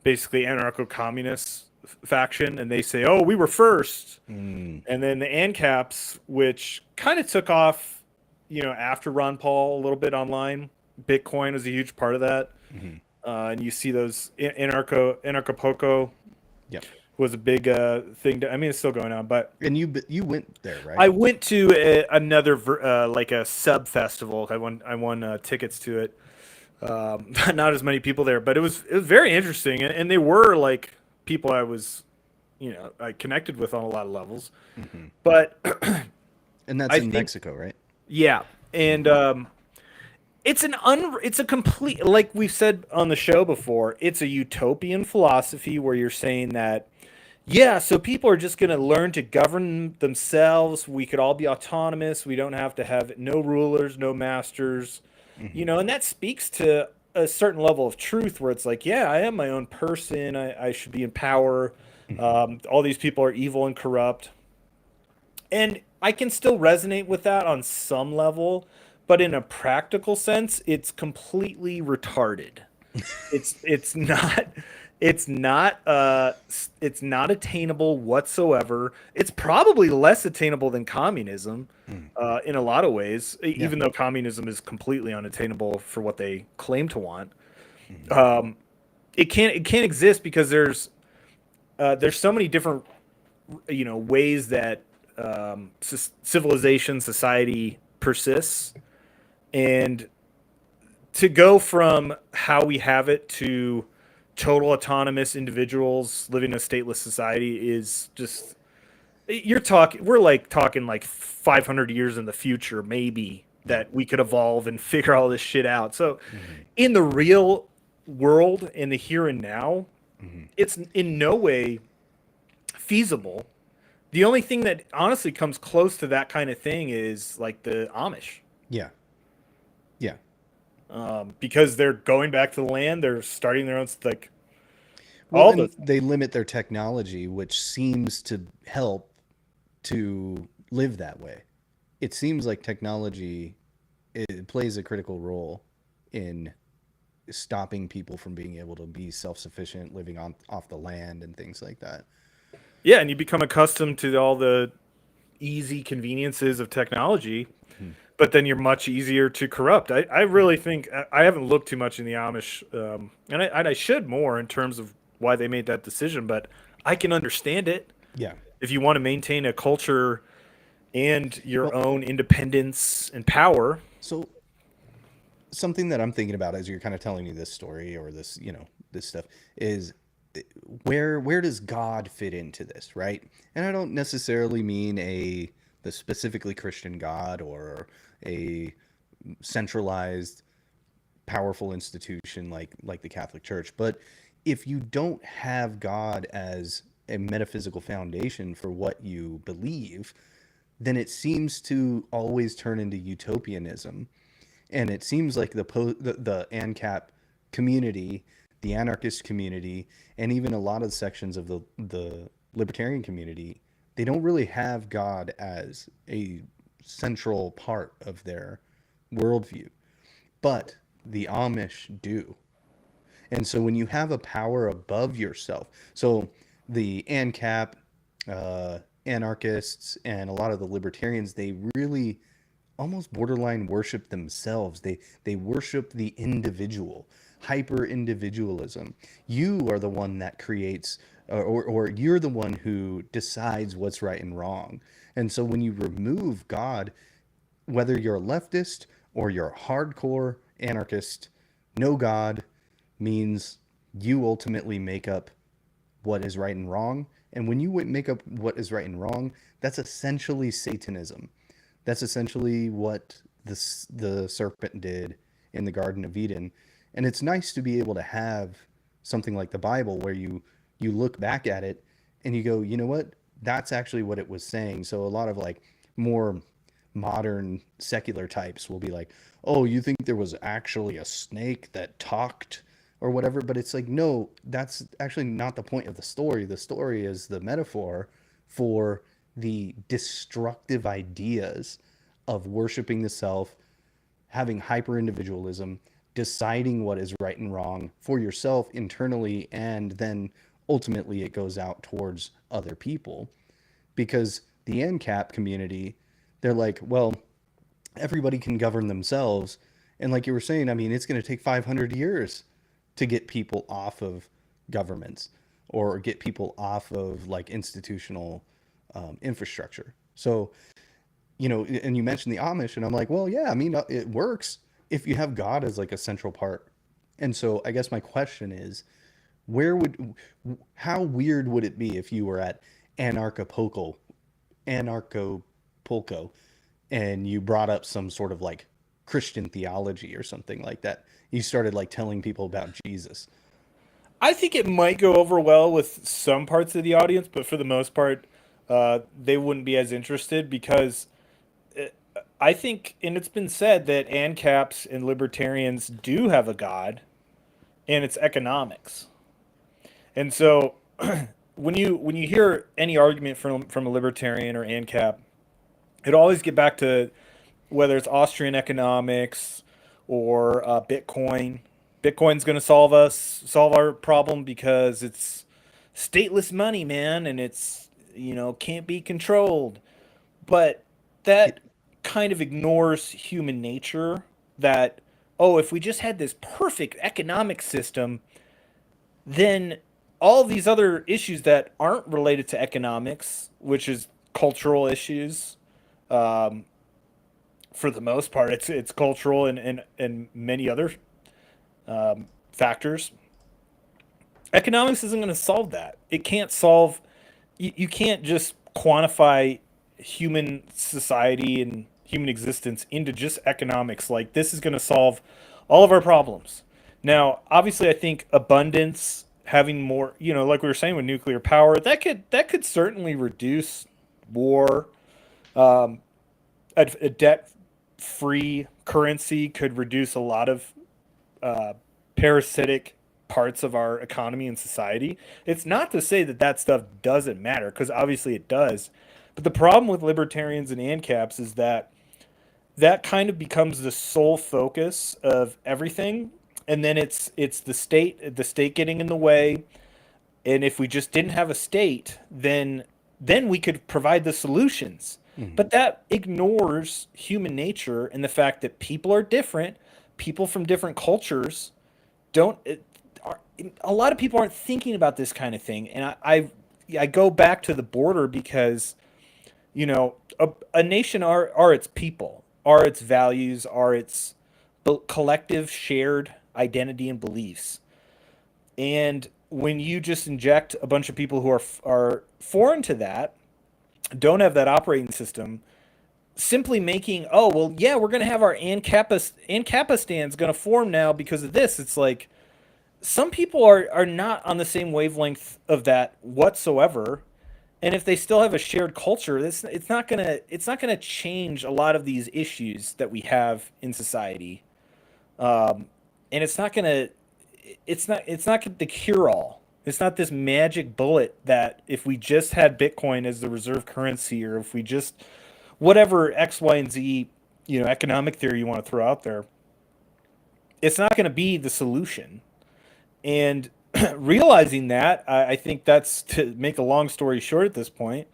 basically anarcho-communist faction, and they say, oh, we were first. And then the ANCAPs, which kind of took off, after Ron Paul a little bit online. Bitcoin was a huge part of that. And you see those anarcho-poco was a big thing. I mean, it's still going on, but and you went there, right? I went to another like a sub festival. I won tickets to it. Not as many people there, but it was very interesting, and they were like people I was, I connected with on a lot of levels. But and that's in Mexico, right? Yeah, and it's a complete, like we've said on the show before, it's a utopian philosophy where you're saying that, yeah, so people are just going to learn to govern themselves. We could all be autonomous. We don't have to have no rulers, no masters, and that speaks to a certain level of truth where it's like, yeah, I am my own person. I should be in power. All these people are evil and corrupt. And I can still resonate with that on some level, but in a practical sense, it's completely retarded. It's not attainable whatsoever. It's probably less attainable than communism in a lot of ways, even though communism is completely unattainable for what they claim to want. It can't exist because there's so many different ways that civilization, society persists, and to go from how we have it to total autonomous individuals living in a stateless society is just, we're talking like 500 years in the future, maybe, that we could evolve and figure all this shit out. So in the real world, in the here and now, it's in no way feasible. The only thing that honestly comes close to that kind of thing is like the Amish. Yeah. Yeah. Because they're going back to the land, they're starting their own, like, Well, they limit their technology, which seems to help to live that way. It seems like technology, it plays a critical role in stopping people from being able to be self-sufficient, living off the land and things like that. Yeah, and you become accustomed to all the easy conveniences of technology, but then you're much easier to corrupt. I really think, I haven't looked too much in the Amish, and I should more in terms of why they made that decision, but I can understand it. Yeah. If you want to maintain a culture and your own independence and power. So something that I'm thinking about as you're kind of telling me this story or this, this stuff is, where does God fit into this, right? And I don't necessarily mean the specifically Christian God or a centralized, powerful institution like the Catholic Church, but if you don't have God as a metaphysical foundation for what you believe, then it seems to always turn into utopianism. And it seems like the ANCAP community, the anarchist community, and even a lot of sections of the libertarian community, they don't really have God as a central part of their worldview. But the Amish do. And so when you have a power above yourself, so the ANCAP, anarchists, and a lot of the libertarians, they really almost borderline worship themselves. They worship the individual, hyper individualism. You are the one that creates, or you're the one who decides what's right and wrong. And so when you remove God, whether you're a leftist or you're a hardcore anarchist, no God means you ultimately make up what is right and wrong. And when you make up what is right and wrong, that's essentially Satanism. That's essentially what the serpent did in the Garden of Eden. And it's nice to be able to have something like the Bible where you look back at it and you go, you know what? That's actually what it was saying. So a lot of like more modern secular types will be like, oh, you think there was actually a snake that talked or whatever? But it's like, no, that's actually not the point of the story. The story is the metaphor for the destructive ideas of worshiping the self, having hyper individualism, deciding what is right and wrong for yourself internally, and then ultimately it goes out towards other people. Because the ANCAP community, they're like, well, everybody can govern themselves. And like you were saying, I mean, it's going to take 500 years to get people off of governments or get people off of like institutional infrastructure. So, and you mentioned the Amish, and I'm like, well, yeah, I mean, it works if you have God as like a central part. And so I guess my question is, how weird would it be if you were at Anarchapulco, and you brought up some sort of like Christian theology or something like that? You started like telling people about Jesus. I think it might go over well with some parts of the audience, but for the most part, they wouldn't be as interested, because I think, and it's been said that ANCAPs and libertarians do have a God, and it's economics. And so when you hear any argument from a libertarian or ANCAP, it always get back to whether it's Austrian economics or Bitcoin. Bitcoin's going to solve our problem because it's stateless money, man, and it's, can't be controlled. But that kind of ignores human nature, that, if we just had this perfect economic system, then all these other issues that aren't related to economics, which is cultural issues. For the most part, it's cultural and many other factors. Economics isn't going to solve that. It can't solve. You can't just quantify human society and human existence into just economics. Like, this is going to solve all of our problems. Now, obviously, I think abundance, having more, like we were saying with nuclear power, that could certainly reduce war. A debt-free currency could reduce a lot of parasitic parts of our economy and society. It's not to say that stuff doesn't matter, because obviously it does. But the problem with libertarians and ANCAPs is that kind of becomes the sole focus of everything, and then it's the state getting in the way. And if we just didn't have a state, then we could provide the solutions. Mm-hmm. But that ignores human nature and the fact that people are different. People from different cultures a lot of people aren't thinking about this kind of thing. And I go back to the border because, a nation are its people, are its values, are its collective shared identity and beliefs. And when you just inject a bunch of people who are foreign to that, don't have that operating system, simply making, we're going to have our ANCAPistan's going to form now because of this. It's like, some people are not on the same wavelength of that whatsoever. And if they still have a shared culture, it's not gonna change a lot of these issues that we have in society. And it's not the cure all. It's not this magic bullet that if we just had Bitcoin as the reserve currency, or if we just whatever X, Y, and Z, economic theory you want to throw out there, it's not going to be the solution. And realizing that, I think that's, to make a long story short at this point,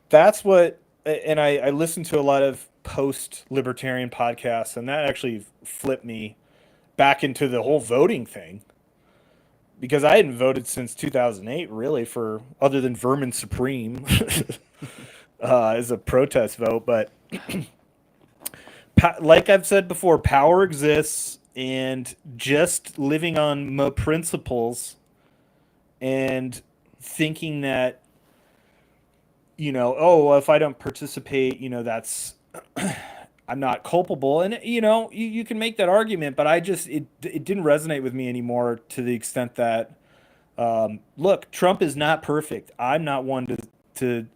that's what, and I listen to a lot of post-libertarian podcasts, and that actually flipped me back into the whole voting thing. Because I hadn't voted since 2008, really, for other than Vermin Supreme as a protest vote. But like I've said before, power exists. And just living on principles and thinking that, if I don't participate, that's, I'm not culpable. And, you can make that argument, but it didn't resonate with me anymore, to the extent that, look, Trump is not perfect. I'm not one to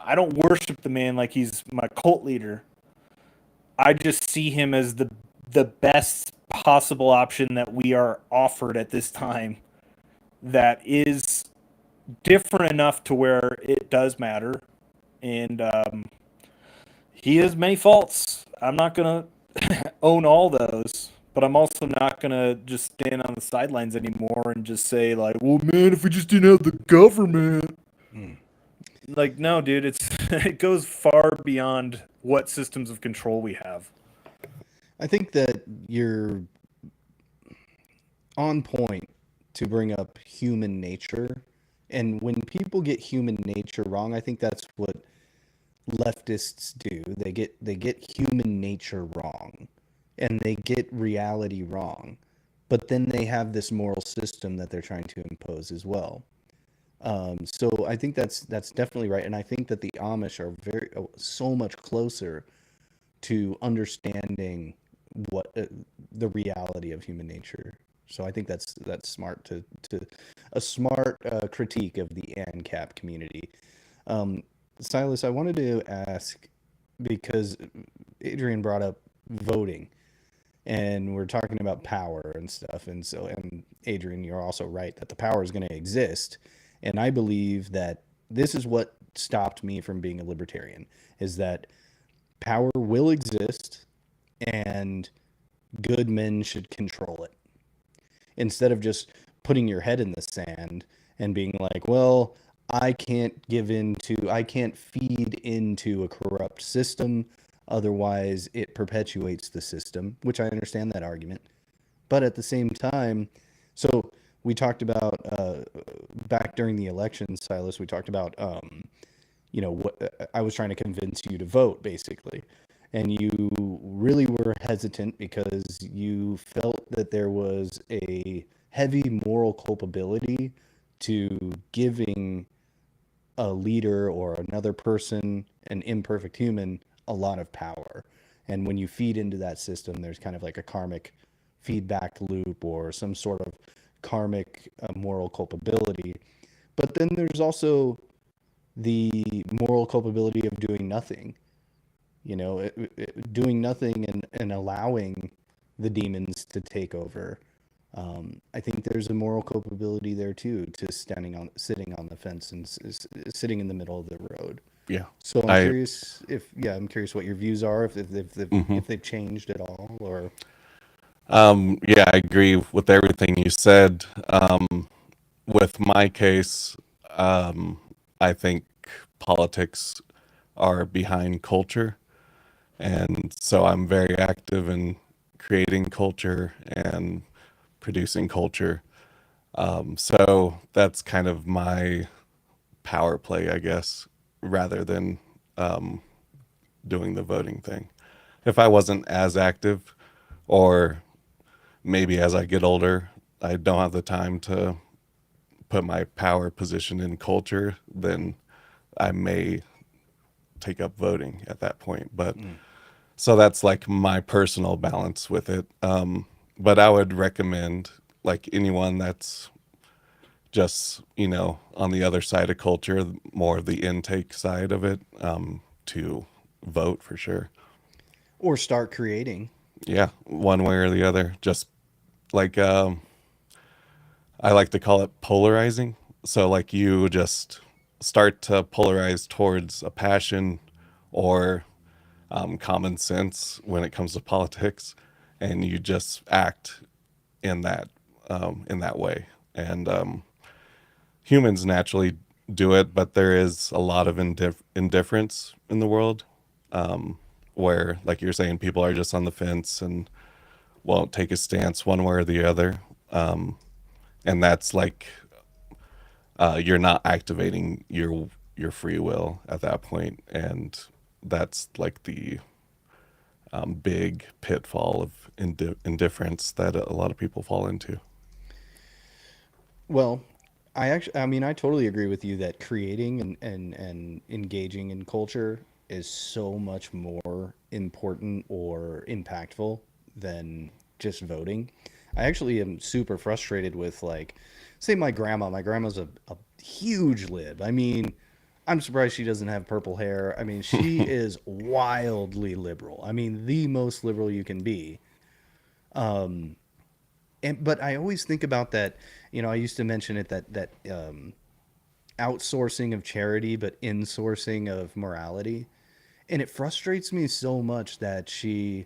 I don't worship the man like he's my cult leader. I just see him as the best possible option that we are offered at this time, that is different enough to where it does matter. And he has many faults. I'm not going to own all those, but I'm also not going to just stand on the sidelines anymore and just say, like, well, man, if we just didn't have the government. Like, no, dude, it goes far beyond what systems of control we have. I think that you're on point to bring up human nature. And when people get human nature wrong, I think that's what leftists do. They get human nature wrong, and they get reality wrong. But then they have this moral system that they're trying to impose as well. So I think that's definitely right, and I think that the Amish are so much closer to understanding what the reality of human nature. So I think that's smart to a smart critique of the ANCAP community. Silas, I wanted to ask, because Adrian brought up voting, and we're talking about power and stuff, and Adrian, you're also right that the power is going to exist. And I believe that this is what stopped me from being a libertarian, is that power will exist and good men should control it. Instead of just putting your head in the sand and being like, well, I can't feed into a corrupt system, otherwise it perpetuates the system, which I understand that argument. But at the same time, so we talked about back during the election, Silas. We talked about what I was trying to convince you to vote, basically, and you really were hesitant because you felt that there was a heavy moral culpability to giving a leader or another person, an imperfect human, a lot of power. And when you feed into that system, there's kind of like a karmic feedback loop or some sort of karmic moral culpability. But then there's also the moral culpability of doing nothing, doing nothing and allowing the demons to take over. I think there's a moral culpability there too, to sitting on the fence and sitting in the middle of the road. Yeah. So I'm curious what your views are, if they've changed at all, or. Yeah, I agree with everything you said. With my case, I think politics are behind culture. And so I'm very active in creating culture and producing culture. So that's kind of my power play, I guess, rather than doing the voting thing. If I wasn't as active, or maybe as I get older, I don't have the time to put my power position in culture, then I may take up voting at that point. But so that's like my personal balance with it. But I would recommend, like, anyone that's just, on the other side of culture, more of the intake side of it, to vote for sure. Or start creating. Yeah, one way or the other. Just like, I like to call it polarizing. So like you just start to polarize towards a passion or common sense when it comes to politics, and you just act in that way. And humans naturally do it, but there is a lot of indifference in the world, where, like you're saying, people are just on the fence and won't take a stance one way or the other. And that's like, you're not activating your free will at that point. And that's like the big pitfall of indifference that a lot of people fall into. Well, I totally agree with you that creating and engaging in culture is so much more important or impactful than just voting. I actually am super frustrated with, like, say my grandma. My grandma's a huge lib. I mean, I'm surprised she doesn't have purple hair. I mean, she is wildly liberal. I mean, the most liberal you can be. But I always think about that, I used to mention it, that outsourcing of charity, but insourcing of morality. And it frustrates me so much that she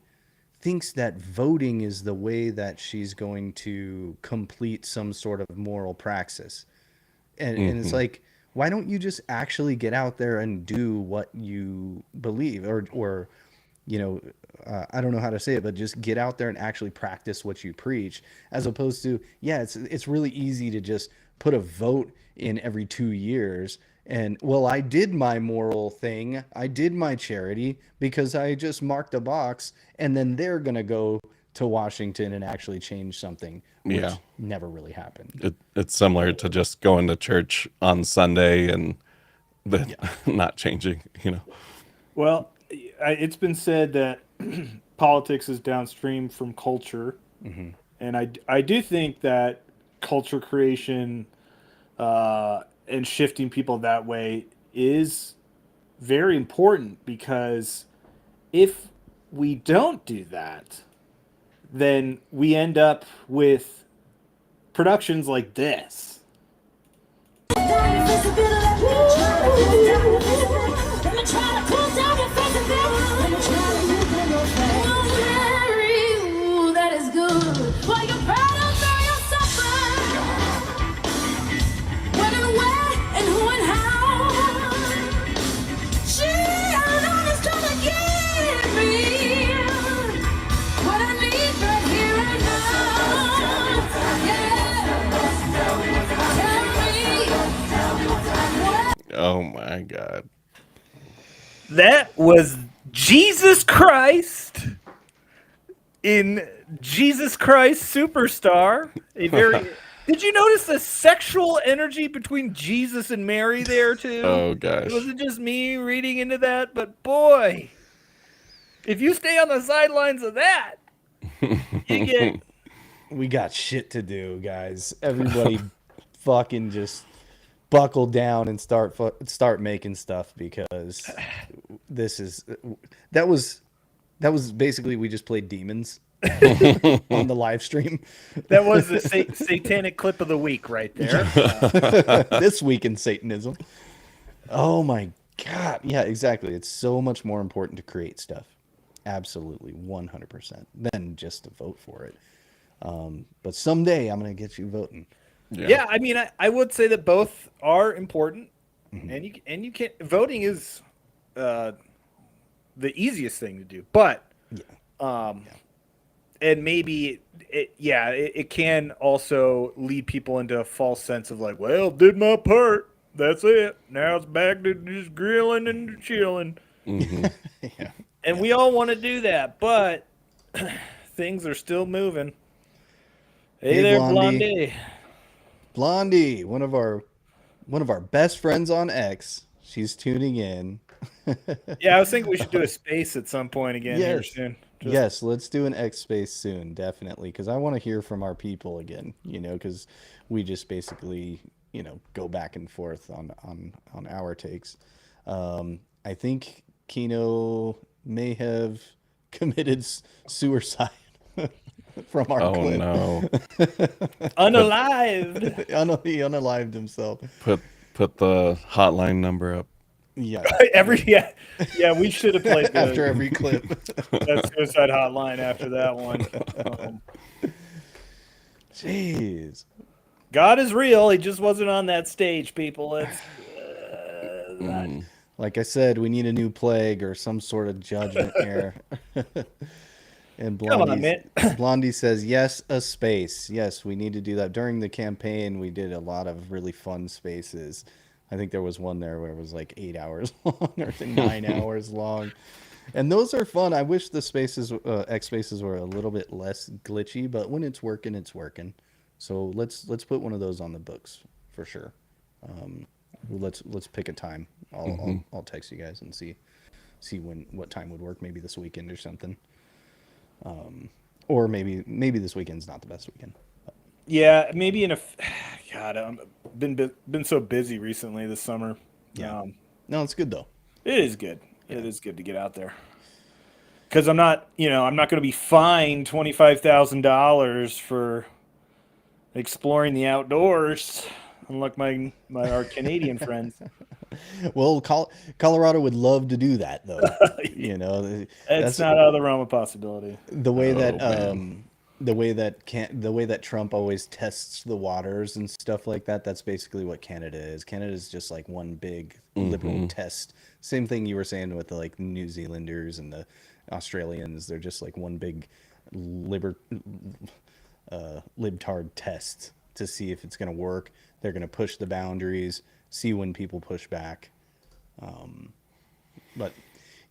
thinks that voting is the way that she's going to complete some sort of moral praxis. And it's like, why don't you just actually get out there and do what you believe, or I don't know how to say it, but just get out there and actually practice what you preach, as opposed to, it's really easy to just put a vote in every 2 years. And, well, I did my moral thing. I did my charity because I just marked a box, and then they're going to go to Washington and actually change something, which never really happened. It's similar to just going to church on Sunday and not changing, Well, it's been said that politics is downstream from culture. Mm-hmm. And I do think that culture creation and shifting people that way is very important, because if we don't do that, then we end up with productions like this. That was Jesus Christ in Jesus Christ Superstar. A very. Did you notice the sexual energy between Jesus and Mary there too? Oh It gosh. wasn't just me reading into that, but boy, if you stay on the sidelines of that, you get. We got shit to do, guys. Everybody fucking just buckle down and start making stuff, because this is that was basically, we just played demons on the live stream. That was the satanic clip of the week right there. This week in Satanism. Oh my God. Yeah, exactly. It's so much more important to create stuff. Absolutely, 100%, than just to vote for it. But someday I'm going to get you voting. Yeah, I mean, I would say that both are important, and you can't. Voting is the easiest thing to do, but and maybe it can also lead people into a false sense of like, well, did my part. That's it. Now it's back to just grilling and chilling. Yeah. And we all want to do that, but things are still moving. Hey there, Blondie. Blondie, one of our best friends on X. She's tuning in. Yeah, I was thinking we should do a space at some point again here soon. Yes, let's do an X space soon, definitely, because I want to hear from our people again. Because we just basically, go back and forth on our takes. I think Kino may have committed suicide from our clip. Oh no! Unalived. He unalived himself. Put the hotline number up. Yeah. We should have played after every clip. That suicide hotline after that one. Jeez. God is real. He just wasn't on that stage, people. It's like I said, we need a new plague or some sort of judgment here. And Blondie says, yes, a space. Yes, we need to do that. During the campaign, we did a lot of really fun spaces. I think there was one there where it was like 8 hours long or 9 hours long. And those are fun. I wish the spaces, X spaces, were a little bit less glitchy, but when it's working, it's working. So let's put one of those on the books for sure. Let's pick a time. I'll text you guys and see what time would work. Maybe this weekend or something. Or maybe this weekend's not the best weekend. Yeah, maybe God, I've been so busy recently this summer. Yeah. No, it's good though. It is good. Yeah. It is good to get out there. Because I'm not going to be fined $25,000 for exploring the outdoors, unlike our Canadian friends. Well, Colorado would love to do that, though. That's not out of the realm of possibility. The way that Trump always tests the waters and stuff like that. That's basically what Canada is. Canada is just like one big liberal test. Same thing you were saying with the like New Zealanders and the Australians. They're just like one big libtard test to see if it's going to work. They're going to push the boundaries, see when people push back. But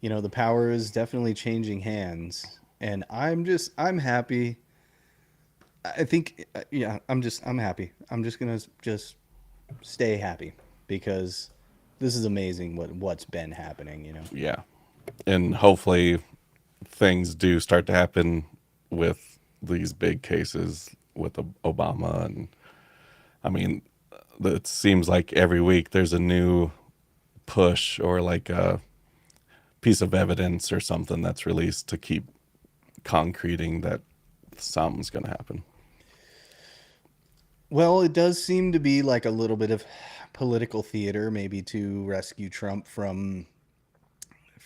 the power is definitely changing hands, and I'm happy. I think, I'm happy. I'm just going to stay happy, because this is amazing what's been happening, Yeah. And hopefully things do start to happen with these big cases with Obama. And I mean, it seems like every week there's a new push or like a piece of evidence or something that's released to keep concreting that something's going to happen. Well, it does seem to be like a little bit of political theater, maybe to rescue Trump from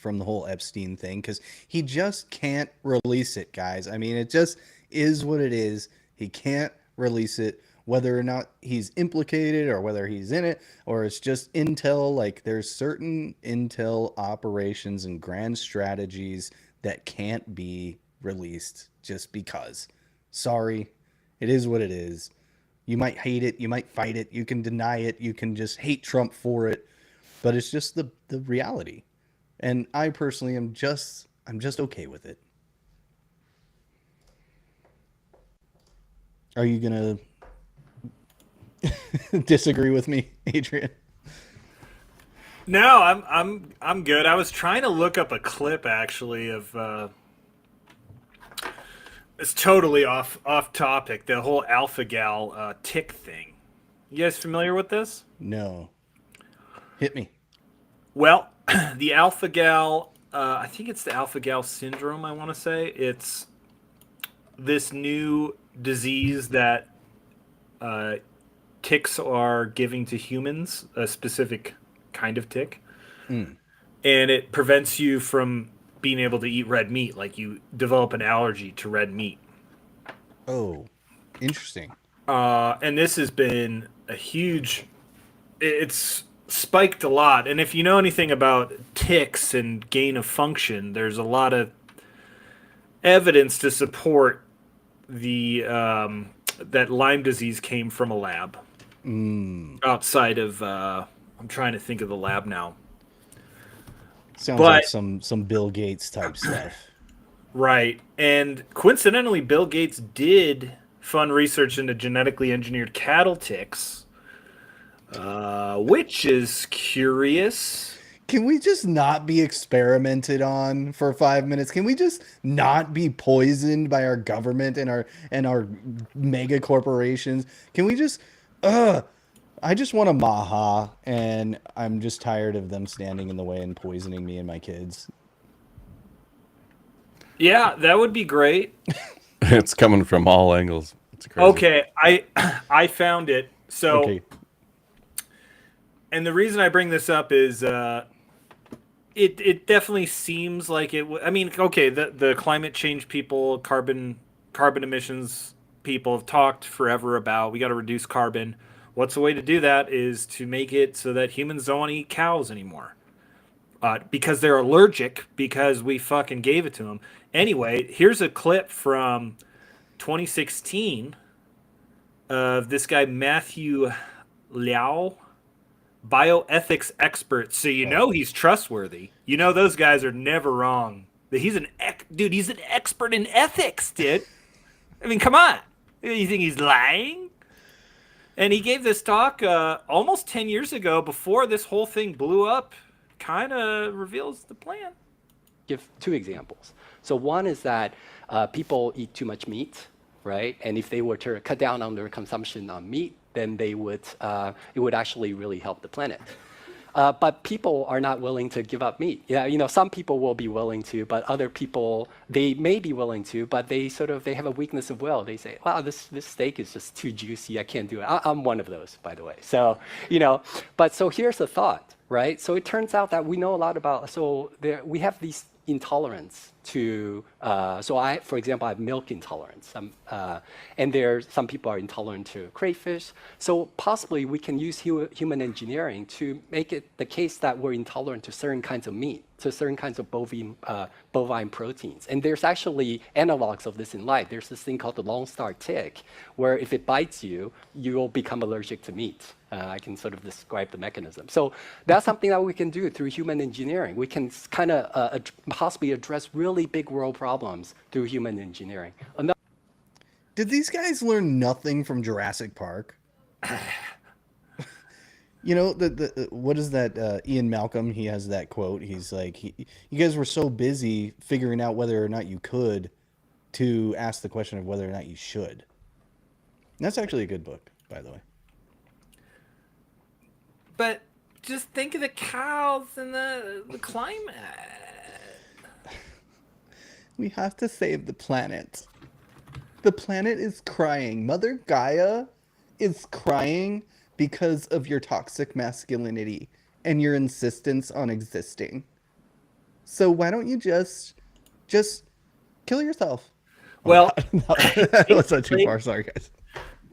the whole Epstein thing, because he just can't release it, guys. I mean, it just is what it is. He can't release it, whether or not he's implicated or whether he's in it, or it's just intel. Like, there's certain intel operations and grand strategies that can't be released just because. Sorry, it is what it is. You might hate it, you might fight it, you can deny it, you can just hate Trump for it, but it's just the reality. And I personally I'm just okay with it. Are you gonna disagree with me, Adrian? No, I'm good. I was trying to look up a clip actually of it's totally off topic. The whole alpha-gal tick thing. You guys familiar with this? No. Hit me. Well, the alpha-gal, I think it's the alpha-gal syndrome. I want to say it's this new disease that ticks are giving to humans, a specific kind of tick, and it prevents you from being able to eat red meat. Like you develop an allergy to red meat. Oh, interesting. And this has been a huge. It's spiked a lot, and if you know anything about ticks and gain of function, there's a lot of evidence to support the that Lyme disease came from a lab outside of. I'm trying to think of the lab now. Sounds like some Bill Gates type stuff. Right. And coincidentally, Bill Gates did fund research into genetically engineered cattle ticks, which is curious. Can we just not be experimented on for 5 minutes? Can we just not be poisoned by our government and our mega corporations? Can we just I just want a maha, and I'm just tired of them standing in the way and poisoning me and my kids. Yeah, that would be great. It's coming from all angles. It's crazy. Okay, I found it. So, Okay. And the reason I bring this up is it definitely seems like it. I mean, okay, the climate change people, carbon emissions people have talked forever about we got to reduce carbon. What's the way to do that is to make it so that humans don't want to eat cows anymore. Because they're allergic, because we fucking gave it to them. Anyway, here's a clip from 2016 of this guy, Matthew Liao, bioethics expert. So you know he's trustworthy. You know those guys are never wrong. He's an expert in ethics, dude. I mean, come on. You think he's lying? And he gave this talk almost 10 years ago before this whole thing blew up. Kind of reveals the plan. Give two examples. So one is that people eat too much meat, right? And if they were to cut down on their consumption on meat, then they would it would actually really help the planet. But people are not willing to give up meat. Yeah, some people will be willing to, but other people, they may be willing to, but they have a weakness of will. They say, wow, this steak is just too juicy. I can't do it. I'm one of those, by the way. So, but so here's the thought, right? So it turns out that we know a lot about, we have these intolerance to, for example, I have milk intolerance. And some people are intolerant to crayfish. So possibly we can use human engineering to make it the case that we're intolerant to certain kinds of meat, to certain kinds of bovine proteins. And there's actually analogs of this in life. There's this thing called the Lone Star tick, where if it bites you, you'll become allergic to meat. I can sort of describe the mechanism. So that's something that we can do through human engineering. We can kind of possibly address really big world problems through human engineering. Did these guys learn nothing from Jurassic Park? What is that? Ian Malcolm, he has that quote. He's like, you guys were so busy figuring out whether or not you could to ask the question of whether or not you should. And that's actually a good book, by the way. But just think of the cows and the climate. We have to save the planet. The planet is crying. Mother Gaia is crying because of your toxic masculinity and your insistence on existing. So why don't you just kill yourself? Well, that's not too far. Sorry, guys.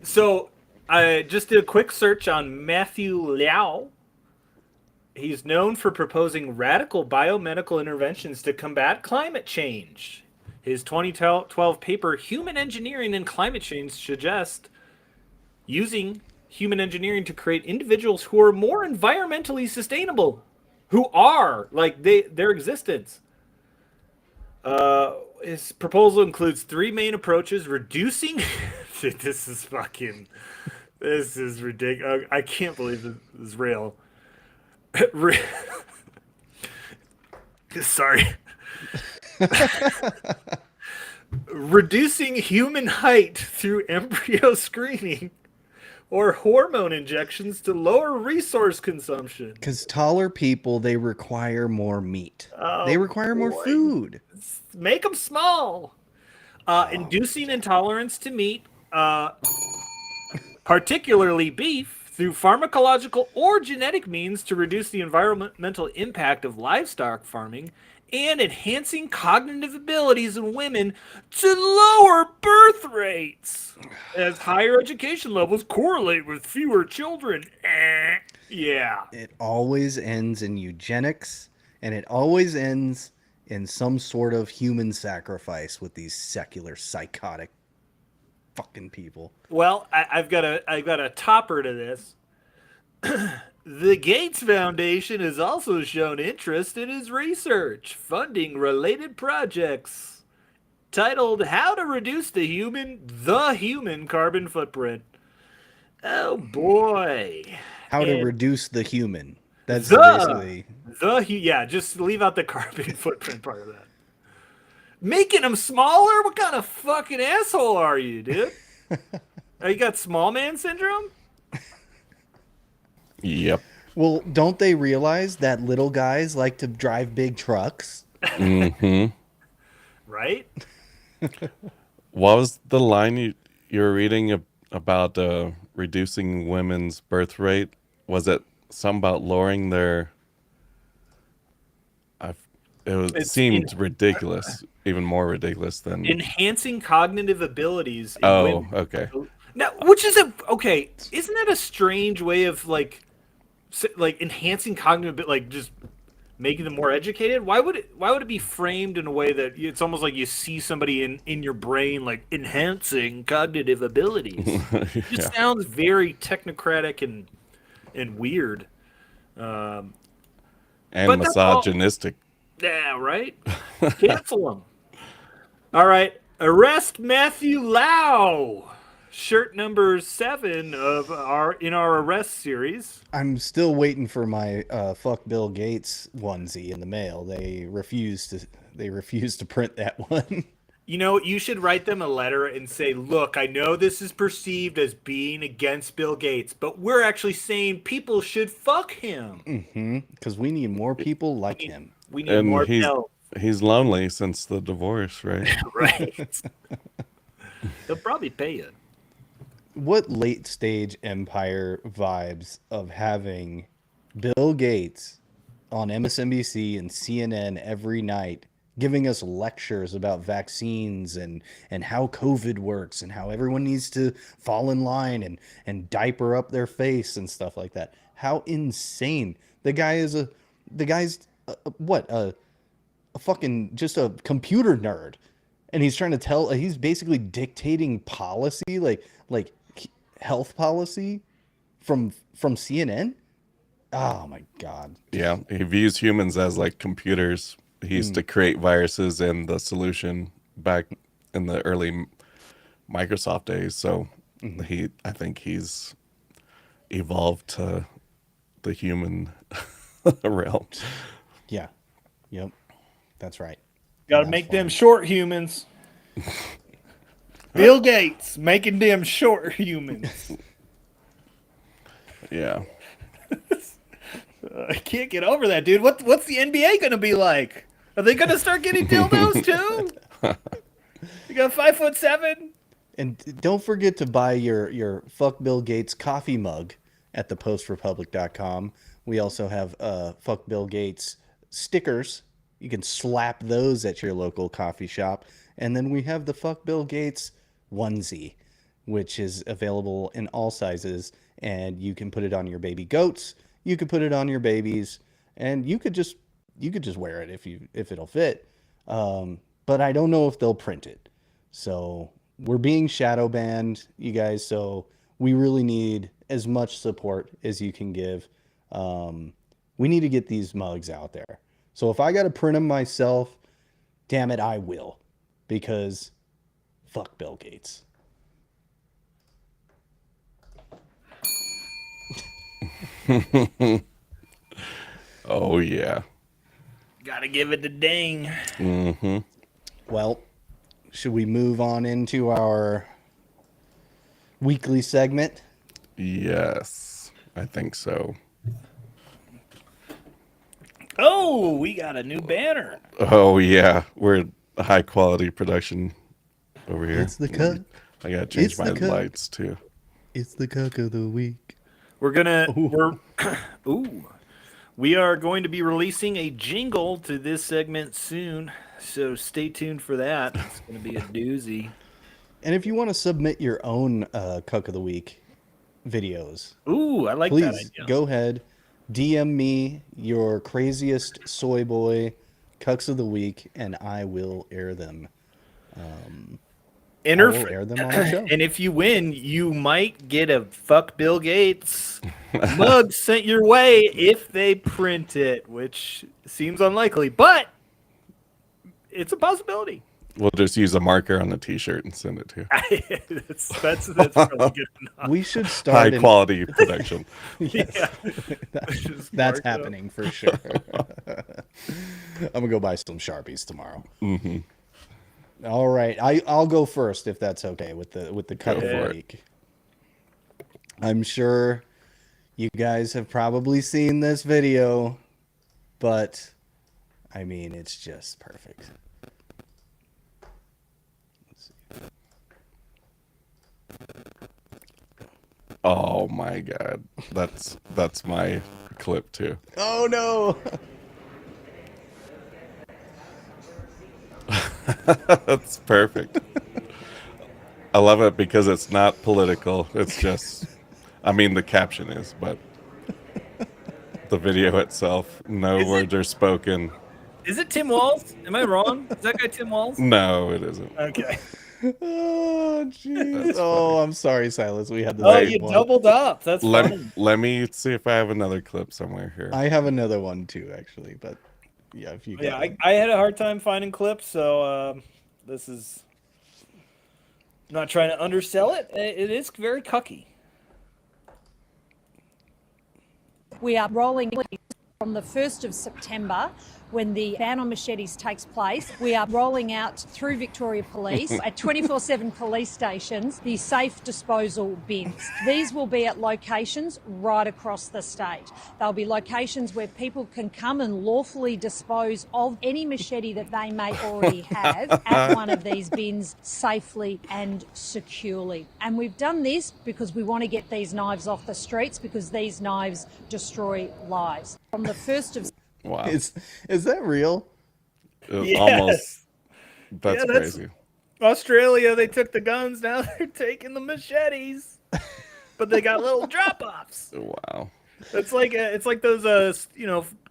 So I just did a quick search on Matthew Liao. He's known for proposing radical biomedical interventions to combat climate change. His 2012 paper, Human Engineering and Climate Change, suggests using human engineering to create individuals who are more environmentally sustainable. who are like their existence. His proposal includes 3 main approaches: reducing. This is ridiculous. I can't believe this is real. Sorry. Reducing human height through embryo screening or hormone injections to lower resource consumption. Because taller people, they require more meat. Oh, they require more food. Make them small. Inducing intolerance to meat, particularly beef, through pharmacological or genetic means to reduce the environmental impact of livestock farming, and enhancing cognitive abilities in women to lower birth rates, as higher education levels correlate with fewer children. Yeah. It always ends in eugenics, and it always ends in some sort of human sacrifice with these secular, psychotic fucking people. Well, I've got a topper to this. The Gates Foundation has also shown interest in his research, funding related projects titled "How to Reduce the Human Carbon Footprint." Oh boy! How to reduce the human. That's basically just leave out the carbon footprint part of that. Making them smaller? What kind of fucking asshole are you, dude? Oh, you got small man syndrome? Yep. Well, don't they realize that little guys like to drive big trucks? Mm-hmm. Right? What was the line you were reading about reducing women's birth rate? Was it something about lowering their... It seemed ridiculous, even more ridiculous than... Enhancing cognitive abilities in women. Okay. Now, isn't that a strange way of like enhancing cognitive, like just making them more educated? Why would it be framed in a way that it's almost like you see somebody in your brain like enhancing cognitive abilities? It just sounds very technocratic and weird. And misogynistic. Yeah, right? Cancel them. All right. Arrest Matthew Lau. Shirt number 7 of our arrest series. I'm still waiting for my fuck Bill Gates onesie in the mail. They refuse to print that one. You know, you should write them a letter and say, look, I know this is perceived as being against Bill Gates, but we're actually saying people should fuck him. Mm-hmm. Because we need more people like him. We need more help. He's lonely since the divorce, right? Right. They'll probably pay it. What late stage empire vibes of having Bill Gates on MSNBC and CNN every night giving us lectures about vaccines and how COVID works and how everyone needs to fall in line and diaper up their face and stuff like that. How insane. The guy's a fucking just a computer nerd. And he's trying to he's basically dictating policy, like health policy from CNN. Oh my God. Yeah, he views humans as like computers. He used to create viruses and the solution back in the early Microsoft days. So I think he's evolved to the human realm. Yeah. Yep. That's right. Got to make them short humans. Bill Gates making them short humans. Yeah. I can't get over that, dude. What's the NBA going to be like? Are they going to start getting dildos too? You got 5'7"? And don't forget to buy your Fuck Bill Gates coffee mug at thepostrepublic.com. We also have Fuck Bill Gates stickers. You can slap those at your local coffee shop. And then we have the Fuck Bill Gates onesie, which is available in all sizes. And you can put it on your baby goats. You could put it on your babies. And you could just wear it if it'll fit. But I don't know if they'll print it. So we're being shadow banned, you guys. So we really need as much support as you can give. We need to get these mugs out there. So if I got to print them myself, damn it, I will. Because fuck Bill Gates. Oh, yeah. Gotta give it the ding. Mm-hmm. Well, should we move on into our weekly segment? Yes, I think so. Oh, we got a new banner. Oh, yeah. We're high quality production over here. It's the cut. I gotta change It's my the cut. lights, too. It's the cuck of the week. We are going to be releasing a jingle to this segment soon, so stay tuned for that. It's going to be a doozy. And if you want to submit your own cuck of the week videos, Ooh, I like please that idea. go ahead, DM me your craziest soy boy cucks of the week, and I will air them. I will air them on the show. And if you win, you might get a fuck Bill Gates mug sent your way if they print it, which seems unlikely, but it's a possibility. We'll just use a marker on the t-shirt and send it to you. that's really good enough. We should start High quality production. Yeah. That's happening for sure. I'm gonna go buy some Sharpies tomorrow. Mm-hmm. All right, I'll go first if that's okay with the cuck of the week. I'm sure you guys have probably seen this video, but I mean it's just perfect. Oh my god. That's my clip too. Oh no. That's perfect. I love it because it's not political. It's just, I mean, the caption is, but the video itself, no words are spoken. Is it Tim Walz? Am I wrong? Is that guy Tim Walz? No, it isn't. Okay. Oh jeez. Oh, I'm sorry, Silas. We had the Oh, same you one. doubled up. That's funny. Let me see if I have another clip somewhere here. I have another one too, actually, but yeah, if you Yeah, I had a hard time finding clips, so this is I'm not trying to undersell it. It is very cucky. We are rolling from the 1st of September when the ban on machetes takes place. We are rolling out through Victoria Police at 24/7 police stations the safe disposal bins. These will be at locations right across the state. They'll be locations where people can come and lawfully dispose of any machete that they may already have at one of these bins safely and securely. And we've done this because we want to get these knives off the streets, because these knives destroy lives. From the 1st of Wow. Is that real? Yes. Almost. That's Yeah, crazy. Australia, they took the guns, now they're taking the machetes. But they got little drop-offs. Wow. It's like those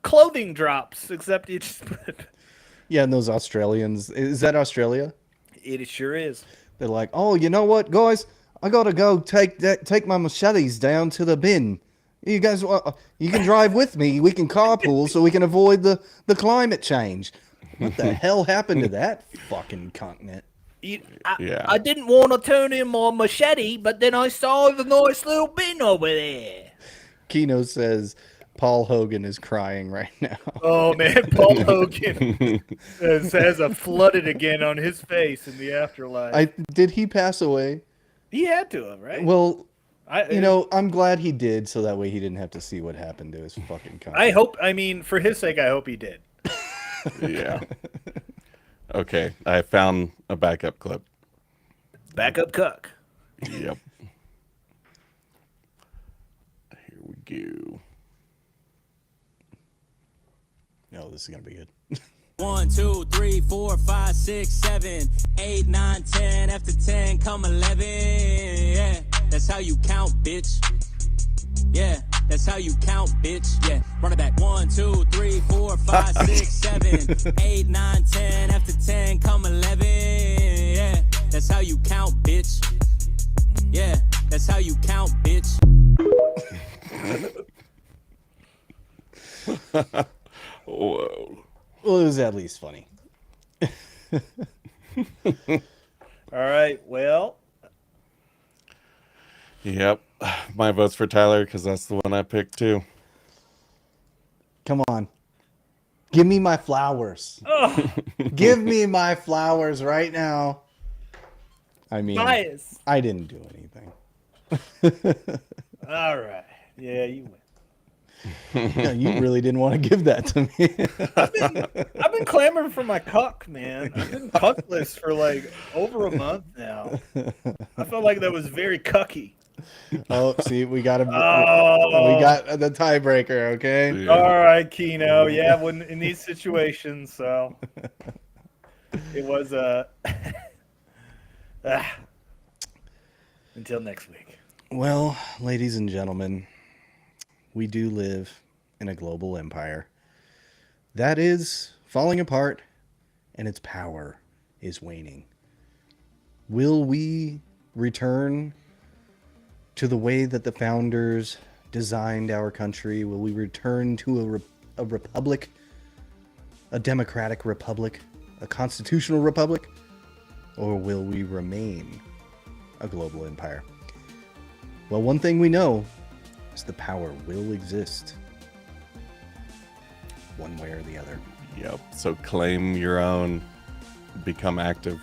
clothing drops, except you just put Yeah, and those Australians. Is that Australia? it sure is. They're like, oh, you know what, guys? I gotta go take my machetes down to the bin. You guys, you can drive with me. We can carpool so we can avoid the climate change. What the hell happened to that fucking continent? I didn't want to turn in my machete, but then I saw the nice little bin over there. Keno says Paul Hogan is crying right now. Oh, man, Paul Hogan has a flooded again on his face in the afterlife. Did he pass away? He had to have, right? Well, I'm glad he did, so that way he didn't have to see what happened to his fucking country. For his sake, I hope he did. Yeah. Okay, I found a backup clip. Backup cuck. Yep. Here we go. No, this is gonna be good. 1, 2, 3, 4, 5, 6, 7, 8, 9, 10. After 10, come 11. Yeah, that's how you count, bitch. Yeah, that's how you count, bitch. Yeah, run it back. 1, 2, 3, 4, 5, 6, 7, 8, 9, 10. After 10, come 11. Yeah, that's how you count, bitch. Yeah, that's how you count, bitch. Whoa. Well, it was at least funny. All right. Well, Yep. My vote's for Tyler because that's the one I picked too. Come on. Give me my flowers. Give me my flowers right now. I mean, bias. I didn't do anything. All right. Yeah, you win. No, you really didn't want to give that to me. I've been clamoring for my cuck, man. I've been cuckless for like over a month now. I felt like that was very cucky. Oh, see, we got Oh. we got the tiebreaker, okay? Yeah. All right, Kino. Yeah, when in these situations, so it was until next week. Well, ladies and gentlemen, we do live in a global empire that is falling apart and its power is waning. Will we return to the way that the founders designed our country? Will we return to a republic, a democratic republic, a constitutional republic? Or will we remain a global empire? Well, one thing we know is the power will exist one way or the other. Yep. So claim your own, become active